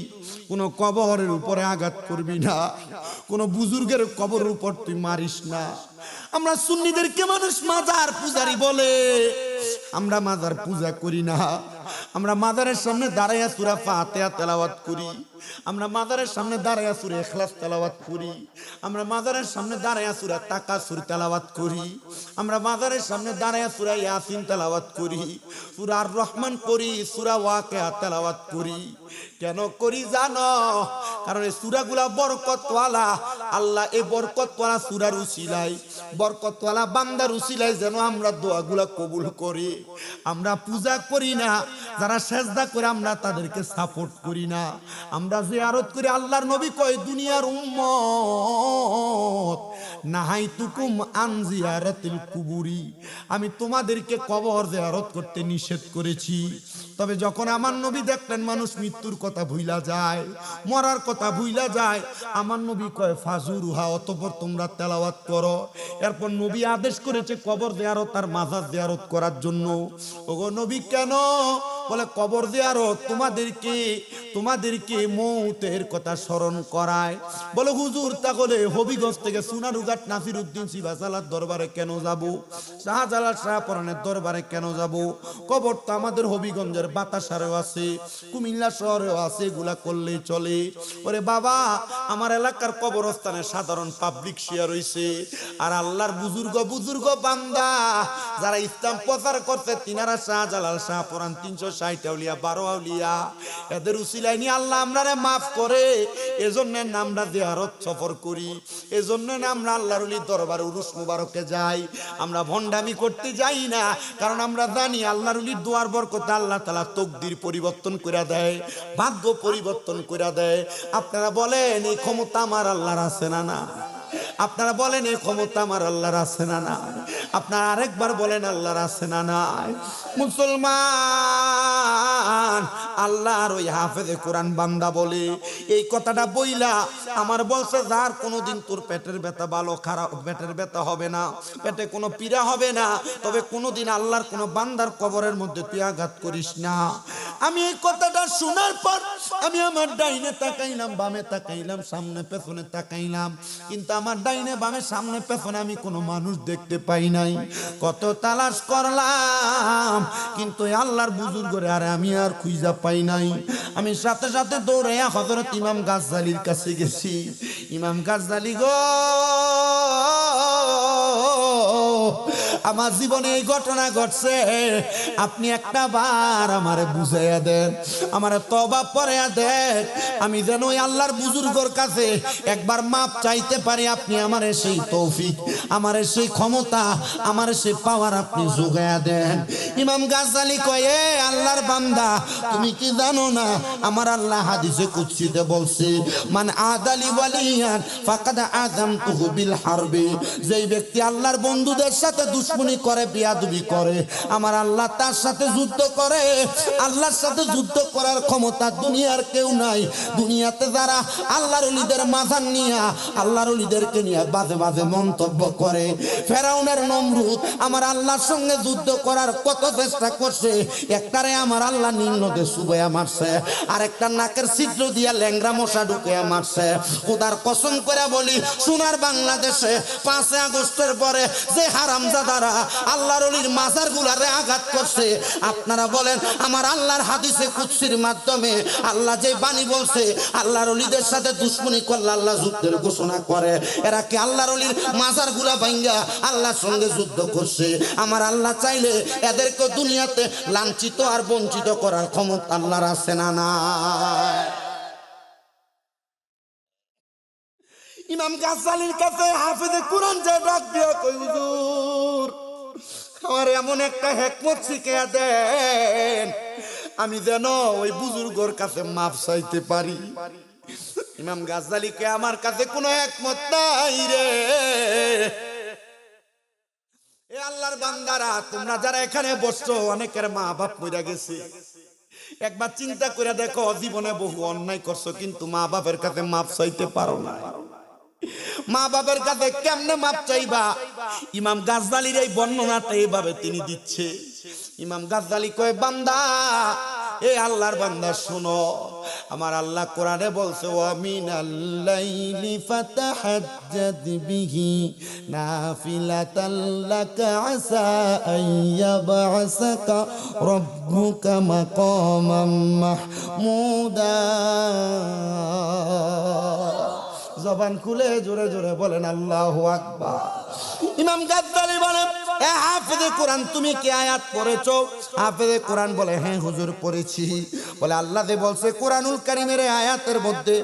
Speaker 1: কোনো কবরের উপরে আঘাত করবি না, কোনো বুজুর্গের কবরের উপর তুই মারিস না। আমরা সুন্নিদেরকে মানুষ মাজার পূজারি বলে, আমরা মাজার পূজা করি না। আমরা মাজারের সামনে দাঁড়াইয়া সূরা ফাতিহা তেলাওয়াত করি, আমরা মাজারের সামনে দাঁড়াইয়া সূরা ইখলাস তেলাওয়াত করি, আমরা মাজারের সামনে দাঁড়াইয়া সূরা তাকাসুর তেলাওয়াত করি, আমরা মাজারের সামনে দাঁড়াইয়া সূরা ইয়াসিন তেলাওয়াত করি, সূরা আর রহমান করি, সূরা ওয়াকিয়া তেলাওয়াত করি। কেন করি জানো? কারণ এই সূরাগুলা বরকতওয়ালা। আল্লাহ এই বরকতওয়ালা সূরার উসিলায়, বরকতওয়ালা বান্দার উসিলায় যেন আমরা দোয়াগুলা কবুল করি। আমরা পূজা করি না, যারা সেজদা করে আমরা তাদেরকে সাপোর্ট করি না, আমরা জিয়ারত করি। আল্লাহর নবী কয়, দুনিয়ার উম্মত নাহাইতুকুম আন জিয়ারাতিল কুবুরি, আমি তোমাদেরকে কবর জিয়ারত করতে নিষেধ করেছি। তবে যখন আমার নবী দেখলেন মানুষ মৃত্যুর কথা ভুইলা যায়, মরার কথা ভুইলা যায়, আমার নবী কয়, ফাজুরুহা, অতঃপর তোমরা তেলাওয়াত করো। এরপর নবী আদেশ করেছে কবর জিয়ারত আর মাজার জিয়ারত করার জন্য। ওগো নবী কেন? বলে, কবর জিয়ারত তোমাদেরকে মৌতের কথা স্মরণ করায়। বলে, হুজুর তাহলে হবিগঞ্জ থেকে সোনারুঘাট নাসিরউদ্দিন সিবাসালার দরবারে কেন যাব? শাহজালাল শাহপরানের দরবারে কেন যাব? কবর তো আমাদের হবিগঞ্জের বাতাসারেও আছে, কুমিল্লা শহরেও আছে, এগুলা করলেই চলে। ওরে বাবা, আমার এলাকার কবরস্থানে সাধারণ পাবলিক শেয়ার হইছে, আর আল্লাহর বুজুর্গ বান্দা যারা ইসলাম প্রচার করতে, তিনারা শাহজালাল শাহপরান 360 আউলিয়া 12 আউলিয়া, এদের উসিলায় নিয়ে আল্লাহ আমরারে মাফ করে। এজন্য আমরা জিয়ারত সফর করি, এজন্য আমরা আল্লাহর ওলির দরবারে উরুস মুবারকে যাই। আমরা ভণ্ডামি করতে যাই না, কারণ আমরা জানি আল্লাহর ওলির দোয়ার বরকতে আল্লাহ তাআলা তকদির পরিবর্তন করে দেয়, ভাগ্য পরিবর্তন করে দেয়। আপনারা বলেন, এই ক্ষমতা আমার আল্লাহর আছে না? না, আপনারা বলেন, এই ক্ষমতা আমার আল্লাহর আছে না? না। আপনার আরেকবার বলেন আল্লাহর আছে না নাই? মুসলমান, আল্লাহর ওই হাফেজে কোরআন বান্দা বলে এই কথাটা বইলা আমার বলছে, যার কোনোদিন তোর পেটের ব্যথা ভালো খারাপ, পেটের ব্যথা হবে না, পেটে কোনো পীড়া হবে না, তবে কোনোদিন আল্লাহর কোনো বান্দার কবরের মধ্যে তুই আঘাত করিস না। আমি এই কথাটা শোনার পর আমি আমার ডাইনে তাকাইলাম, বামে তাকাইলাম, সামনে পেছনে তাকাইলাম, কিন্তু আমার ডাইনে বামে সামনে পেছনে আমি কোনো মানুষ দেখতে পাই নাই। কত তালাশ করলাম, কিন্তু আল্লাহর বুজুর্গরে আরে আমি আর খুঁজা পাই নাই। আমি সাথে সাথে দৌড়াইয়া হযরত ইমাম গাজ্জালির কাছে গেছি। ইমাম গাজ্জালি গো, আমার জীবনে এই ঘটনা ঘটছে, আপনি একটা বার আমারে বুঝাইয়া দেন, আমারে তওবা পড়াইয়া দেন, আমি যেন ওই আল্লাহর বুজুর্গর কাছে একবার মাপ চাইতে পারি। আপনি আমারে সেই তৌফিক, আমারে সেই ক্ষমতা, আমারে সেই পাওয়ার আপনি যোগাইয়া দেন। ইমাম গাজ্জালি কয়, এ আল্লাহর বান্দা, তুমি কি জানো না আমার আল্লাহ হাদিসে কুদসিতে বলছে, মান আদালি ওয়ালিয়ান ফাকাদ আযামতুহু বিল হারবি, যেই ব্যক্তি আল্লাহর বন্ধুদের সাথে দুশমনি করে, বিয়াদবি করে, আমার আল্লাহ তার সাথে যুদ্ধ করে। আল্লাহর সাথে যুদ্ধ করার ক্ষমতা দুনিয়ার কেউ নাই। দুনিয়াতে যারা আল্লাহর ওলিদের মাজার নিয়ে, আল্লাহর ওলিদেরকে নিয়ে বাজে বাজে মন্তব্য করে, ফেরাউনের নমরুদ আমার আল্লাহর সঙ্গে যুদ্ধ করার কত চেষ্টা করছে, একটারে আমার আল্লাহ নিম্নতে সুবাইয়া মারছে, আর একটা নাকের ছিদ্র দিয়া ল্যাংরা মশা ঢুকিয়া মারছে। খোদার কসম করে বলি, সোনার বাংলাদেশে 5 আগস্টের পরে যে হারামজাদারা আল্লাহর ওলির মাজার গুলারে আঘাত করছে, আপনারা বলেন আমার আল্লাহর হাদিসে কুদসির মাধ্যমে আল্লাহ যে বাণী বলছে, আল্লাহর ওলিদের সাথে দুশমনি করলে আল্লাহ যুদ্ধের ঘোষণা করে, এরা কি আল্লাহর ওলির মাজার গুলা ভাঙ্গা আল্লাহর সঙ্গে যুদ্ধ করছে? আমার আল্লাহ চাইলে এদেরকে দুনিয়াতে লাঞ্ছিত আর বঞ্চিত করার ক্ষমতা আল্লাহর আছে না নাই? ইমাম গাজ্জালির কাছে হাফেজে কোরআন যে ডাক দিয়া কই, হুজুর আমার এমন একটা হিকমত শিখিয়ে দেন, আমি যেন ওই বুজুর্গর কাছে মাপ চাইতে পারি। ইমাম গাজ্জালিকে আমার কাছে কোনো হিকমত নাই রে। এ আল্লাহর বান্দারা, তোমরা যারা এখানে বসছো, অনেকের মা বাপ মরে গেছে, একবার চিন্তা করে দেখো, জীবনে বহু অন্যায় করছো, কিন্তু মা বাপের কাছে মাপ চাইতে পারো না। মা বাবার কাছে কেমনে মাপ চাইবা? ইমাম গাজ্জালির এই বর্ণনাটা এইভাবে তিনি দিচ্ছে। ইমাম গাজ্জালি কয়, বান্দা, এ আল্লাহর বান্দা শোনো, আমার আল্লাহ কোরআনে বলছে, ওয়া মিনাল লাইলি ফাতাহাজ্জাদ বিহি নাফিলাতাল লাকা আসা আইয়াবআসাকা রাব্বুকা মাকামাম মাহমুদা। জবান খুলে জোরে জোরে বলেন আল্লাহু আকবার। ইমাম গাজ্জালি বলেন, এ হাফেজে কোরআন, তুমি কি আয়াত পড়েছো? হাফেজে কোরআন বলে, হ্যাঁ হুজুর পড়েছি। বলে, আল্লাহ যে বলছে কোরআনুল কারীমের আয়াতের মধ্যে,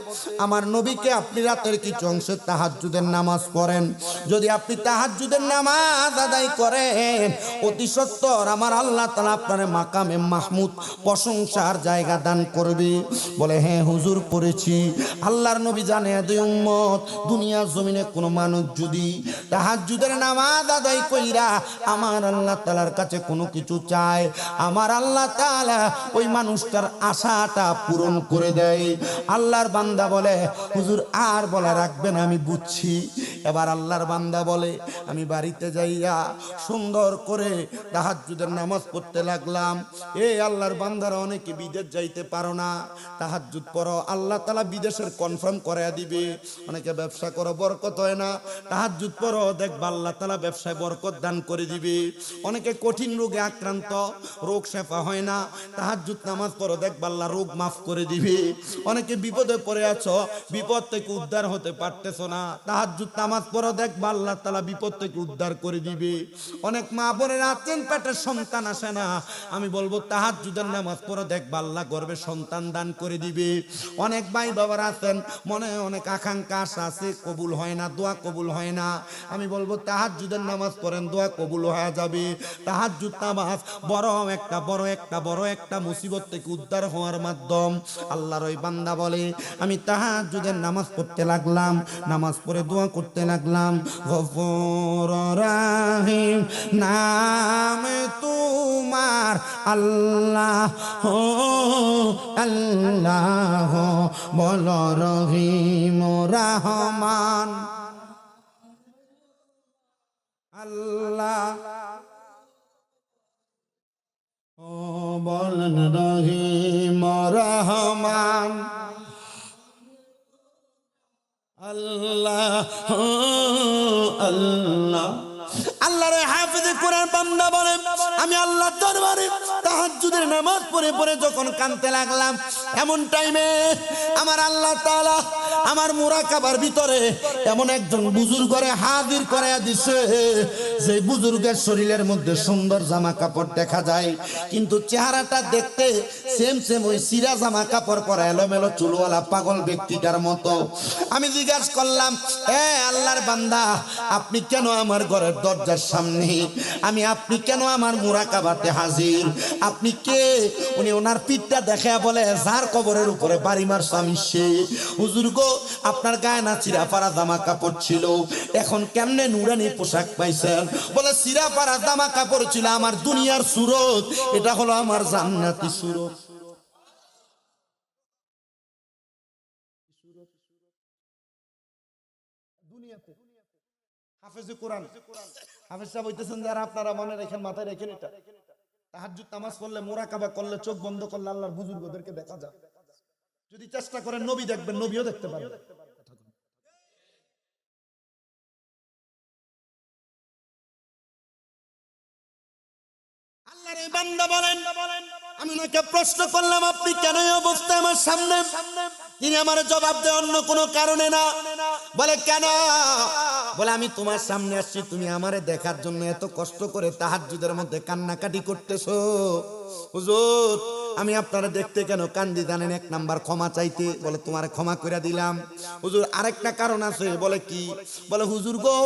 Speaker 1: আমার নবীকে আপনি রাতের কিছু অংশে তাহাজ্জুদের নামাজ পড়েন, যদি আপনি তাহাজ্জুদের নামাজ আদায় করেন, অতি সত্বর আমার আল্লাহ তাআলা আপনার মাকামে মাহমুদ, প্রশংসার জায়গা দান করবে। বলে, হ্যাঁ হুজুর পড়েছি। আল্লাহর নবী জানে, দুই উম্মত, দুনিয়ার জমিনে কোনো মানুষ যদি তাহাজ্জুদের নামাজ আদায় কইরা আমার আল্লাহ তাআলার কাছে কোনো কিছু চায়, আমার আল্লাহ তাআলা ওই মানুষটার আশাটা পূরণ করে দেয়। আল্লাহর বান্দা বলে, হুজুর আর বলা রাখবেন, আমি বুঝছি। এবার আল্লাহর বান্দা বলে, আমি বাড়িতে যাইয়া সুন্দর করে তাহাজ্জুদের নামাজ পড়তে লাগলাম। এই আল্লাহর বান্দারা অনেকে বিদেশ যাইতে পারো না, তাহাজ্জুদ পড়ো, আল্লাহ তাআলা বিদেশের কনফার্ম করাইয়া দিবে। অনেকে ব্যবসা করো, বরকত হয় না, তাহাজ্জুদ পড়ো, দেখবা আল্লাহ তাআলা ব্যবসায় বরকত দান করে দিবে। অনেকে কঠিন রোগে আক্রান্ত, রোগ শেফা হয় না, তাহাজ্জুদ নামাজ পড়ো, দেখবা আল্লাহ রোগ মাফ করে দিবে। অনেকে বিপদে পড়ে আছো, বিপদ থেকে উদ্ধার হতে পারতেছো না, তাহাজ্জুদ নামাজ পড়ো, দেখবা আল্লাহ তাআলা বিপদ থেকে উদ্ধার করে দিবে। অনেক মা বোনেরা আছেন, পেটের সন্তান আসে না, আমি বলবো তাহাজ্জুদের নামাজ পড়ো, দেখবা আল্লাহ গর্ভে সন্তান দান করে দিবে। অনেক ভাই বাবারা আছেন, মনে অনেক আকাঙ্ক্ষা আশা আছে, কবুল হয় না, দোয়া কবুল হয় না, আমি বলবো তাহাজ্জুদের নামাজ পড়েন, দোয়া কবুল হয়ে যাবে। তাহাজ্জুদ নামাজ বড় একটা মুসিবত থেকে উদ্ধার হওয়ার মাধ্যম। আল্লাহর ওই বান্দা বলে, আমি তাহাজ্জুদের নামাজ পড়তে লাগলাম, নামাজ পড়ে দোয়া করতে করতে লাগলাম, গফুর রহিম নাম তোমার আল্লাহ হো আল্লাহ, বলো রহিম রহমান আল্লাহ, ও বলেন রহিম রহমান আল্লাহ আল্লাহ। আল্লাহর হাফেজে কোরআন বান্দা বলে, আমি আল্লাহর দরবারে তাহাজ্জুদের নামাজ পড়ে পড়ে যখন কাঁদতে লাগলাম, এমন টাইমে আমার আল্লাহ তাআলা আমার মুরাকাবার ভিতরে এমন একজন বুজুর্গরে হাজির করায়া দিছে, যে বুজুর্গের শরীরের মধ্যে সুন্দর জামা কাপড় দেখা যায়, কিন্তু চেহারাটা দেখতে সেম সেম ওই সিরা জামা কাপড় পরা এলোমেলো চুলওয়ালা পাগল ব্যক্তিটার মতো। আমি জিজ্ঞাসা করলাম, এ আল্লাহর বান্দা, আপনি কেন আমার ঘরের দরজার সামনে? আপনি কেন আমার মুরাকাবাতে হাজির? আপনি কে? উনি ওনার পিঠটা দেখে বলে, যার কবরের উপরে বাড়ি মারছ আমি সে। হুজুর গো, আপনার গায়ে না চিরা পাড়া জামা কাপড় ছিল, এখন কেমনে নুরানি পোশাক পাইছেন? বলে, চিরা পাড়া জামা কাপড় ছিল আমার দুনিয়ার সুরত, এটা হলো আমার জান্নাতি সুরত। দুনিয়াতে হাফেজে কোরআন হাফেজ সাহেব হইতেছেন যারা, আপনারা মনে রাখেন, মাথায় রাখেন, এটা তাহাজ্জুদ নামাজ পড়লে, মুরাকাবা করলে, চোখ বন্ধ করলে আল্লাহর বুজুর্গদেরকে দেখা যায়। যদি চেষ্টা করেন নবী দেখবেন, নবীও দেখতে পারবেন। আল্লাহর এই বান্দা বলেন, আমি ওনাকে প্রশ্ন করলাম, আপনি কেন এই অবস্থায় আমার সামনে? তিনি আমার জবাব দেয় অন্য কোনো কারণে না। বলে, কেন? বলে, আমি তোমার সামনে আসছি, তুমি আমারে দেখার জন্য এত কষ্ট করে তাহাজ্জুদের মধ্যে কান্নাকাটি করতেছো। হুজুর, আমি আপনারা দেখতে কেন কান্দি জানেন? এক নাম্বার ক্ষমা চাইতে। বলে, তোমারে ক্ষমা করে দিলাম। হুজুর, আরেকটা কারণ আছে। বলে, কি? বলে, হুজুর গো,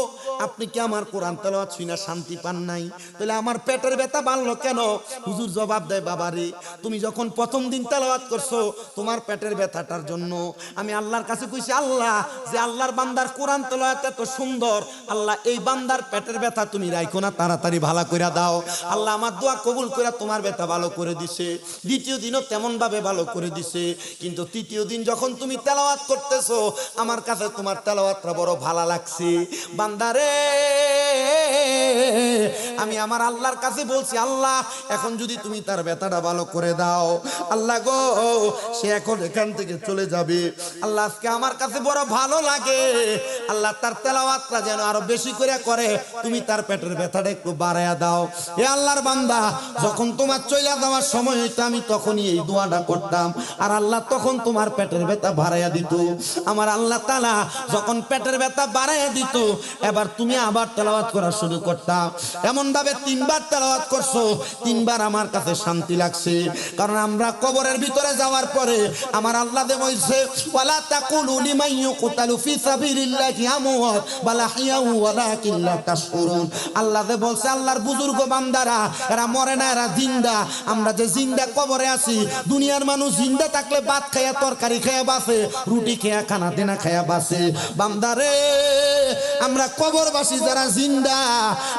Speaker 1: আপনি কি আমার কোরআন তেলাওয়াত শুনে শান্তি পান নাই? তাহলে আমার পেটের ব্যথা বাড়লো কেন? হুজুর জবাব দেয়, বাবারে, তুমি যখন প্রথম দিন তেলাওয়াত করছো, তোমার পেটের ব্যথাটার জন্য আমি আল্লাহর কাছে কইছি, আল্লাহ, যে আল্লাহর বান্দার কোরআন তেলাওয়াত এত সুন্দর, আল্লাহ এই বান্দার পেটের ব্যথা তুমি রাখো না, তাড়াতাড়ি ভালো করে দাও। আল্লাহ আমার দোয়া কবুল করে তোমার ব্যথা ভালো করে দিছে। দ্বিতীয় দিনও তেমন ভাবে ভালো করে দিছে, কিন্তু তৃতীয় দিন যখন তুমি তেলাওয়াত করতেছো, আমার কাছে তোমার তেলাওয়াতটা বড় ভালো লাগছে। বান্দারে, আমি আমার আল্লাহর কাছে বলছি, আল্লাহ এখন যদি তুমি তার ব্যথাটা ভালো করে দাও, আল্লাহ গো, সে এখন এখান থেকে চলে যাবে। আল্লাহ আজকে আমার কাছে বড় ভালো লাগে, আল্লাহ তার তেলাওয়াতটা যেন আরো বেশি করে করে, তুমি তার পেটের ব্যথাটা একটু বাড়ায়া দাও। এ আল্লাহর বান্দা, যখন তোমার চলে যাওয়ার সময় হইতো, আমি তখনই এই দোয়াটা করতাম, আর আল্লাহ তখন তোমার পেটের ব্যথা বাড়াইয়া দিত। আমার আল্লাহ তাআলা যখন পেটের ব্যথা বাড়াইয়া দিত, এবার তুমি আবার তেলাওয়াত করা শুরু করতাম। এমন ভাবে 3 বার তেলাওয়াত করছো, 3 বার আমার কাছে শান্তি লাগছে। কারণ আমরা কবরের ভিতরে যাওয়ার পরে আমার আল্লাহ দে বলছে, ওয়ালা তাকুলু লিমান ইউকতালু ফি সাবিলিল্লাহি আমওয়াত বাল আহইয়াউ ওয়ালাকিন লা তাশউরুন। আল্লাহ দে বলছে, আল্লাহর বুজুর্গ বান্দারা, এরা মরে না, এরা জিন্দা। আমরা যে জিন্দা কবরে আছি, দুনিয়ার মানুষ জিন্দা থাকলে ভাত খায়া তরকারি খায়া বাঁচে, রুটি খায়া খানা দেনা খায়া বাঁচে। বান্দারে, আমরা কবরবাসী যারা জিন্দা,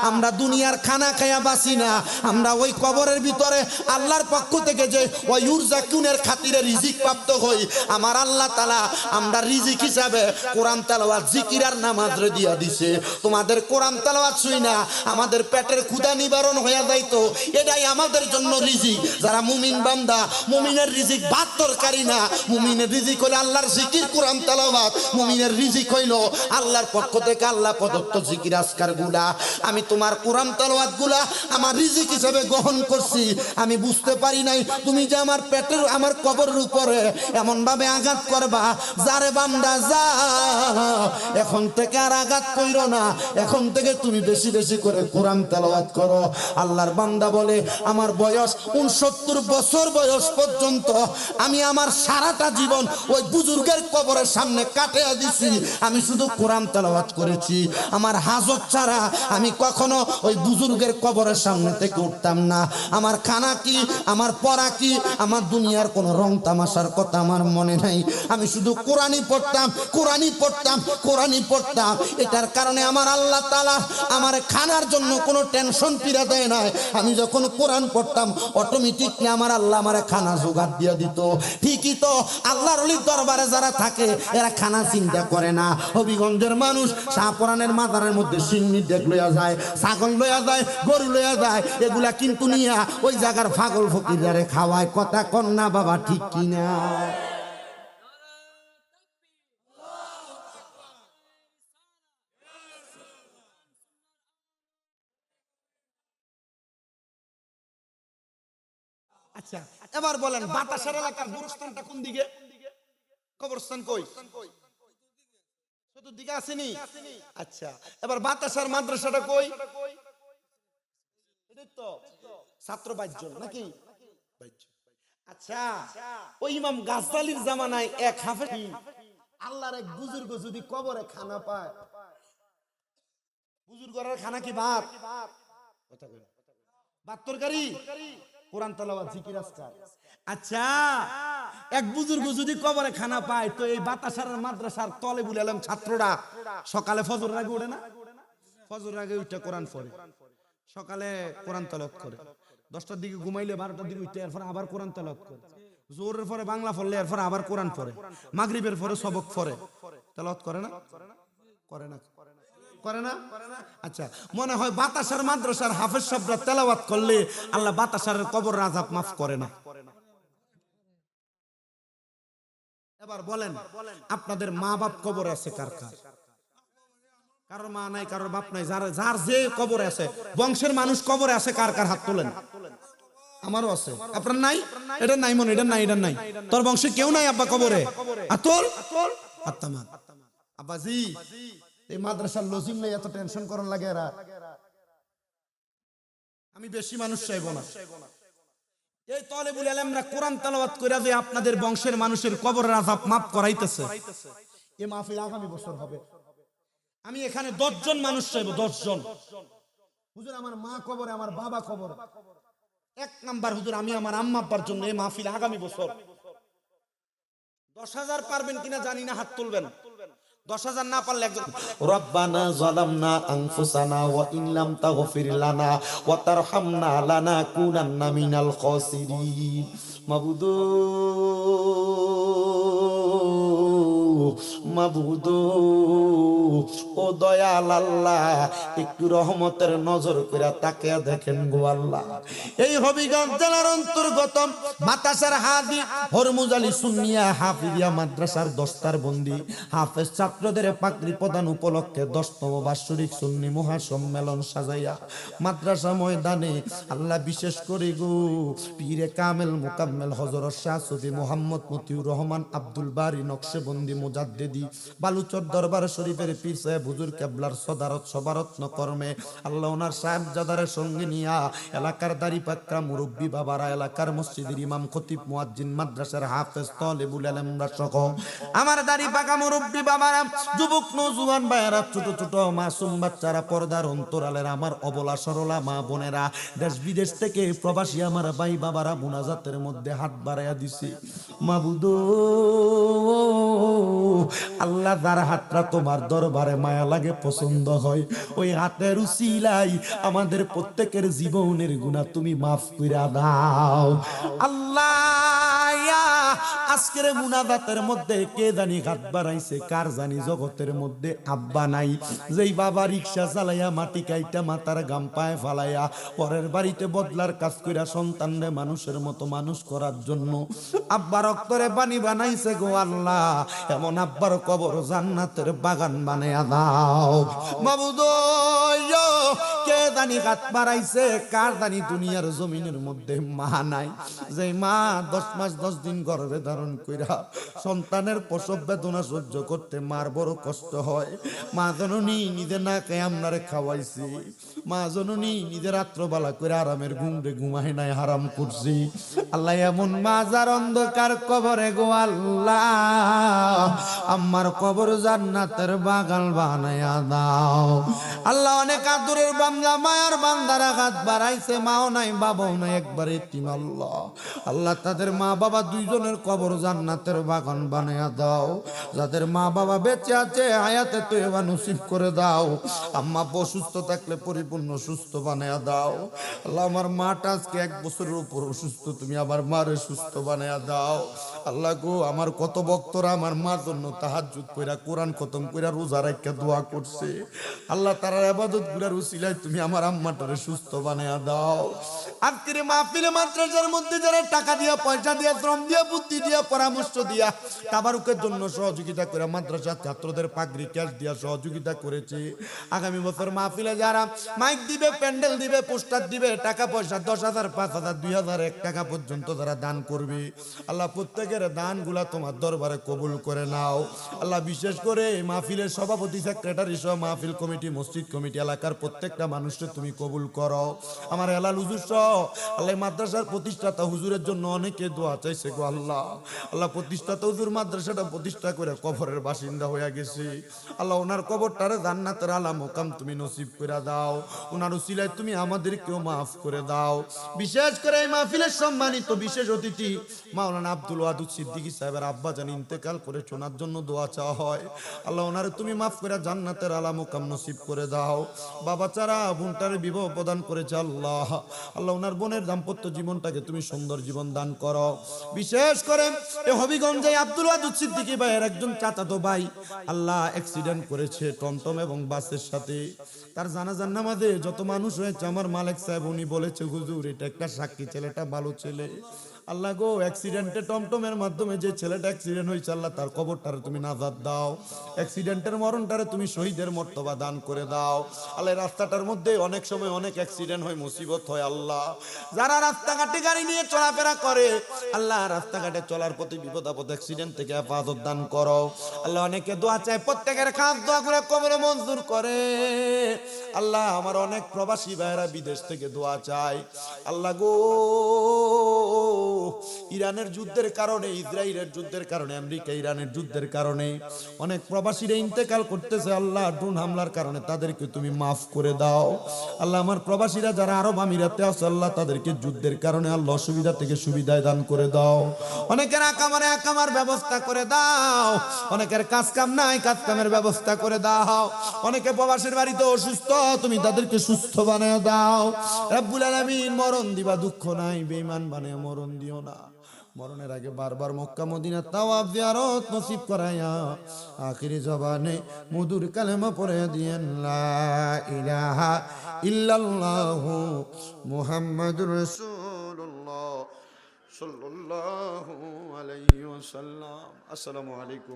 Speaker 1: আমরা দুনিয়ার খানা খায়া বাঁচি না, আমরা ওই কবরের ভিতরে আল্লাহর পক্ষ থেকে যে ওই ইউরজাকুনের খাতিরে রিজিক প্রাপ্ত হই। আমার আল্লাহ তাআলা আমরা রিজিক হিসাবে কোরআন তেলাওয়াত, জিকির আর নামাজ রে দিয়া দিছে। তোমাদের কোরআন তেলাওয়াত শুই না আমাদের পেটের ক্ষুধা নিবারণ হয়ে যাইতো, এটাই আমাদের জন্য রিজিক। যারা মুমিন বান্দা, মুমিনের রিজিক ভাত তরকারি না, মুমিনের রিজিক হলো আল্লাহর জিকির, কোরআন তেলাওয়াত। মুমিনের রিজিক হইল আল্লাহর পক্ষ থেকে আল্লাহ প্রদত্ত জিকির আজকার গুলা। আমি তোমার কোরআন তেলাওয়াত গুলা আমার রিজিক হিসেবে গ্রহণ করছি। আমি বুঝতে পারি নাই তুমি যে আমার পেটের, আমার কবরের উপরে এমন ভাবে আঘাত করবা, যারে বান্দা যা, এখন থেকে আর আঘাত কইরো না, এখন থেকে তুমি বেশি বেশি করে কোরআন তেলাওয়াত করো। আল্লাহর বান্দা বলে, আমার বয়স 69 বছর বয়স পর্যন্ত আমি আমার সারাটা জীবন ওই বুজুর্গের কবরের সামনে কাটিয়ে দিছি। আমি শুধু কোরআন তেলাওয়াত করেছি, আমার হাজত ছাড়া আমি আমি কখনো ওই বুজুর্গের কবরের সামনে থেকে উঠতাম না। আমার খানা কি, আমার পড়া কি, আমার দুনিয়ার কোনো রং তামাশার কথা আমার মনে নাই। আমি শুধু কোরআনই পড়তাম, কোরআনই পড়তাম, কোরআনই পড়তাম। এটার কারণে আমার আল্লাহ তাআলা আমার খানার জন্য কোনো টেনশন পীড়া দেয় না। আমি যখন কোরআন পড়তাম অটোমেটিকলি আমার আল্লাহ আমার খানা জোগাড় দিয়ে দিত। ঠিকই তো, আল্লাহর ওলির দরবারে যারা থাকে এরা খানা চিন্তা করে না। হবিগঞ্জের মানুষ শাহপুরানের মাজারের মধ্যে সিংনি দেখ লইয়া যায়, ছাগল লইয়া যায়, গরু লইয়া যায়, এগুলা কিন্তু নিয়া ওই জায়গার পাগল ফকিররে খাওয়ায়। কথা কন না বাবা, ঠিক কিনা? আচ্ছা, এবার বলেন বাতাসের এলাকার গুরুস্থানটা কোন দিকে? কবরস্থান কই? চতুর্দিকে আসেনি? আচ্ছা, এবার বাতাসার মাদ্রাসাটা কই? এটাই তো ছাত্র বাইজন নাকি? আচ্ছা, ওই ইমাম গাজদালির জামানায় এক হাফেজ আল্লাহর এক বুজুর্গ যদি কবরে খানা পায়, বুজুর্গের খানা কি ভাত? কথা কই, ভাত তরকারি, কোরআন তেলাওয়াত, জিকির আজকার। আচ্ছা, এক বুজুর্গ যদি কবরে খানা পায়, তো এই বাতাসার মাদ্রাসার তলে বুলালাম ছাত্ররা সকালে ফজরের আগে ওঠে না? ফজরের আগে উঠে কোরআন পড়ে, সকালে কোরআন তেলাওয়াত করে, 10টার দিকে ঘুমাইলে 12টার দিকে উঠে এরপর আবার কোরআন তেলাওয়াত করে, জোহরের পরে বাংলা পড়লে এরপর আবার কোরআন পড়ে, মাগরিবের পরে সবক পড়ে। তেলাওয়াত করে না? করে না? করে না? আচ্ছা, মনে হয় বাতাসার মাদ্রাসার হাফেজ সাহেবরা তেলাওয়াত করলে আল্লাহ বাতাসারের কবর আযাব মাফ করে না। এবার বলেন আপনাদের মা বাপ কবরে আছে কার কার? কারোর মা নাই, কারোর বাপ নাই, যার যে কবরে আছে, বংশের মানুষ কবরে আছে কার কার? হাত তোলেন। আমারও আছে, আপনার নাই? এটা নাই মনে, এটা নাই, এটা নাই। তোর বংশে কেউ নাই আব্বা কবরে? আতর আত্তামান আব্বাজি, এই মাদ্রাসার লজিম নেই, এত টেনশন করার লাগে এরা। আমি বেশি মানুষ চাইবো না। এই তালেবুল ইলমরা কোরআন তেলাওয়াত কইরা যে আপনাদের বংশের মানুষের কবরের আযাব মাফ করাইতেছে, এই মাহফিল আগামী বছর হবে। আমি এখানে 10 জন মানুষ চাইবো, 10 জন। হুজুর আমার মা কবরে, আমার বাবা কবরে। 1 নাম্বার হুজুর আমি আমার আম্মা আব্বার জন্য এই মাহফিল আগামী বছর। 10,000 পারবেন কিনা জানি না, হাত তুলবেন। 10,000 না পারলে একজন রব্বানা যালামনা আনফুসানা ওয়া ইন লাম তাগফির লানা ওয়া তারহামনা লানাকুনান্না মিনাল খাসিরিন। মাবুদু মাবুদু, ও দয়াল আল্লাহ, একটু রহমতের নজর করে তাকিয়ে দেখেন গো আল্লাহ। এই হবিগঞ্জ জেলার অন্তর্গত বাতাসার হাদি হরমুজ আলী সুন্নিয়া হাফিজিয়া মাদ্রাসার দস্তার বন্দি হাফেজ ছাত্রদের পাগড়ি প্রদান উপলক্ষে 10তম বার্ষিক সুন্নি মহাসম্মেলন সাজাইয়া মাদ্রাসা ময়দানে আল্লাহ বিশেষ করে গো পীরে কামেল মুকাম্মেল হযরত শাহ সুফি মুহাম্মদ মতিউর রহমান আব্দুল বারী নকশবন্দি মুজাদ্দিদি বালুচর দরবার শরীফের পীর সাহেব হুজুর কেবলার সদারত সবারত্ন কর্মে আল্লাহ ওনার সাহেবজাদারের সঙ্গে নিয়া এলাকার দাড়ি পাক্কা মুরব্বী বাবারা, এলাকার মসজিদের ইমাম খতিব মুয়াজ্জিন মাদ্রাসার হাফেজ তালেবুল ইলমরা সহ আমার দাড়ি পাকা মুরব্বী বাবারা, যুবক নওজোয়ান ভাইয়েরা, ছোট ছোট মাসুম বাচ্চারা, পর্দার অন্তরালের আমার অবলা সরলা মা বোনেরা, দেশ বিদেশ থেকে প্রবাসী আমার ভাই বাবারা মুনাজাতের মধ্যে হাত বাড়াইয়া দিছে। মাবুদ আল্লাহ, যার হাতটা তোমার দরবারে মায়া লাগে, পছন্দ হয়, ওই হাতের উসিলাই আমাদের প্রত্যেকের জীবনের গুনাহ তুমি মাফ কইরা দাও আল্লাহ। আজকের মুনাজাতের মধ্যে কে জানি হাত বাড়াইছে, কার জানি জগতের মধ্যে আব্বা নাই, যেই বাবা রিকশা চালাইয়া মাটি কাইটা মাথার গাম পায়ে ফালাইয়া পরের বাড়িতে বদলার কাজ কইরা সন্তানরে মানুষের মতো মানুষ করার জন্য আব্বা রক্তরে পানি বানাইছে গো আল্লাহ, এমন আব্বার কবর জান্নাতের বাগান বানাইয়া দাও মাবুদ। কে জানি হাত বাড়াইছে, কার জানি দুনিয়ার জমিনের মধ্যে মা নাই, যে মা 10 মাস 10 দিন গর্ভে গর্ভে ধারণ কইরা সন্তানের প্রসব বেদনা সহ্য করতে মার বড় কষ্ট হয়। মা জননী নিজে না খেয়ে আপনারে খাওয়াইছি, মা জননী নিজে রাত্রবেলা করে আরামের ঘুম রে ঘুমাই নাই, হারাম করছি। আল্লাহ এমন মাজার অন্ধকার কবরে গো আল্লাহ, আমার কবর জান্নাতের বাগান বানায়া দাও। আল্লাহ অনেক আদরের বান্দা, মায়ার বান্দারা হাত বাড়াইছে, মাও নাই বাবাও নাই, একবার এতিম। আল্লাহ আল্লাহ তাদের মা বাবা দুইজনের কবর জান্নাতের বাগান বানায়া দাও। যাদের মা বাবা বেঁচে আছে হায়াতে তয়্যিবা নসিব করে দাও। আম্মা অসুস্থ থাকলে পরিপূর্ণ সুস্থ বানায়া দাও। আল্লাহ আমার মাটা আজকে 1 বছরের উপর অসুস্থ, তুমি আবার মারে সুস্থ বানায়া দাও। আল্লাহ গো, আমার কত ভক্তরা আমার মার জন্য তাহাজ্জুদ কইরা কোরআন খতম কইরা রোজা রাখা দোয়া করছে। আল্লাহ তার ইবাদত গুলার উসিলায় তুমি আমার আম্মাটারে সুস্থ বানায়া দাও। আজকের মাহফিলে মাদ্রাসার মধ্যে যারা টাকা দিয়া, পয়সা দিয়া, শ্রম দিয়া, বুদ্ধি দিয়া, পরামর্শ দিয়া তাবারুকের জন্য সহযোগিতা করে, মাদ্রাসার ছাত্রদের পাগড়ি ক্যাশ দিয়া সহযোগিতা করেছে, আগামী বছর মাহফিলে যারা মাইক দিবে, প্যান্ডেল দিবে, পোস্টার দিবে, টাকা পয়সা 10,000, 5,000, 2,000, 1 টাকা পর্যন্ত যারা দান করবে, আল্লাহ প্রত্যেকের দানগুলা তোমার দরবারে কবুল করে নাও। আল্লাহ বিশেষ করে মাহফিলের সভাপতি, সেক্রেটারি সহ মাহফিল কমিটি, মসজিদ কমিটি, এলাকার প্রত্যেকটা মানুষকে তুমি কবুল করো। আমার এলাল হুজুর সহ আল্লাহ মাদ্রাসার প্রতিষ্ঠাতা হুজুরের জন্য অনেকে দোয়া চাইছে গো আল্লাহ। আল্লাহ প্রতিষ্ঠাতা হুজুর মাদ্রাসাটা প্রতিষ্ঠা করে কবরের বাসিন্দা হয়ে গেছে। আল্লাহ ওনার কবরটারে জান্নাতের আলা মোকাম তুমি নসিব করে দাও। ওনার উসিলায় তুমি আমাদেরকেও মাফ করে দাও। বিশেষ করে এই মাহফিলের সম্মানিত বিশেষ অতিথি মাওলানা আব্দুল ওয়াদুদ সিদ্দিকী সাহেবের আব্বা জান ইন্তেকাল করেছে, ওনার জন্য দোয়া চাওয়া হয়। আল্লাহ ওনারে তুমি মাফ করে জান্নাতের আলা মোকাম নসিব করে দাও। বাবা চারা বোনটারে বিবাহ প্রদান করেছে আল্লাহ, আল্লাহ ওনার বোনের দাম্পত্য জীবনটাকে তুমি সুন্দর জীবন দান করো। বিশেষ করে এই হবিগঞ্জে আব্দুল ওয়াদুদ সিদ্দিকী ভাইয়ের একজন চাচাতো ভাই আল্লাহ অ্যাক্সিডেন্ট করেছে টমটম এবং বাসের সাথে। তার জানাজার নামাজে যত মানুষ হয়েছে, আমার মালিক সাহেব উনি বলেছে হুজুর এটা একটা সাক্ষী, ছেলেটা ভালো ছেলে। আল্লাহ গো, অ্যাক্সিডেন্টে টমটমের মাধ্যমে যে ছেলেটা অ্যাক্সিডেন্ট হয়েছে, আল্লাহ তার কবরটারে তুমি নাজাত দাও। অ্যাক্সিডেন্টের মরণটারে তুমি শহীদের মর্তবা দান করে দাও। আল্লাহ রাস্তাটার মধ্যে অনেক সময় অনেক অ্যাক্সিডেন্ট হয়, মুসিবত হয়। আল্লাহ যারা রাস্তাঘাটে গাড়ি নিয়ে চলাফেরা করে, আল্লাহ রাস্তাঘাটে চলার প্রতি বিপদ আপদ অ্যাক্সিডেন্ট থেকে হেফাজত দান করো। আল্লাহ অনেকে দোয়া চায়, প্রত্যেকের খাস দোয়া করে কবরে মঞ্জুর করে। আল্লাহ আমার অনেক প্রবাসী ভাইরা বিদেশ থেকে দোয়া চায়। আল্লাহ গো, ইরানের যুদ্ধের কারণে, ইসরায়েলের যুদ্ধের কারণে, আমেরিকা ইরানের যুদ্ধের কারণে অনেক প্রবাসীরা ইন্তেকাল করতেছে। আল্লাহ ড্রোন হামলার কারণে তাদেরকে তুমি মাফ করে দাও। আল্লাহ আমার প্রবাসীরা যারা আরব আমিরাতে আছে, আল্লাহ তাদেরকে যুদ্ধের কারণে আল্লাহ অসুবিধা থেকে সুবিধায় দান করে দাও। অনেকের আকামার ব্যবস্থা করে দাও, অনেকের কাজ কাম নাই, কাজ কামের ব্যবস্থা করে দাও। অনেকে প্রবাসীর বাড়িতে অসুস্থ, তুমি তাদেরকে সুস্থ বানায় দাও। রব্বুল আলামিন মরণ দিবা দুঃখ নাই, বেঈমান বানায় মরণ দিও না। মরণের আগে বারবার মক্কা মদিনা তাওয়াফ জিয়ারত নসিব করায়া আখিরি জবানে মধুর কালেমা পড়ে দিয়েন, লা ইলাহা ইল্লাল্লাহু মুহাম্মাদুর রাসূলুল্লাহ সাল্লাল্লাহু আলাইহি ওয়াসাল্লাম। আসসালামু আলাইকুম।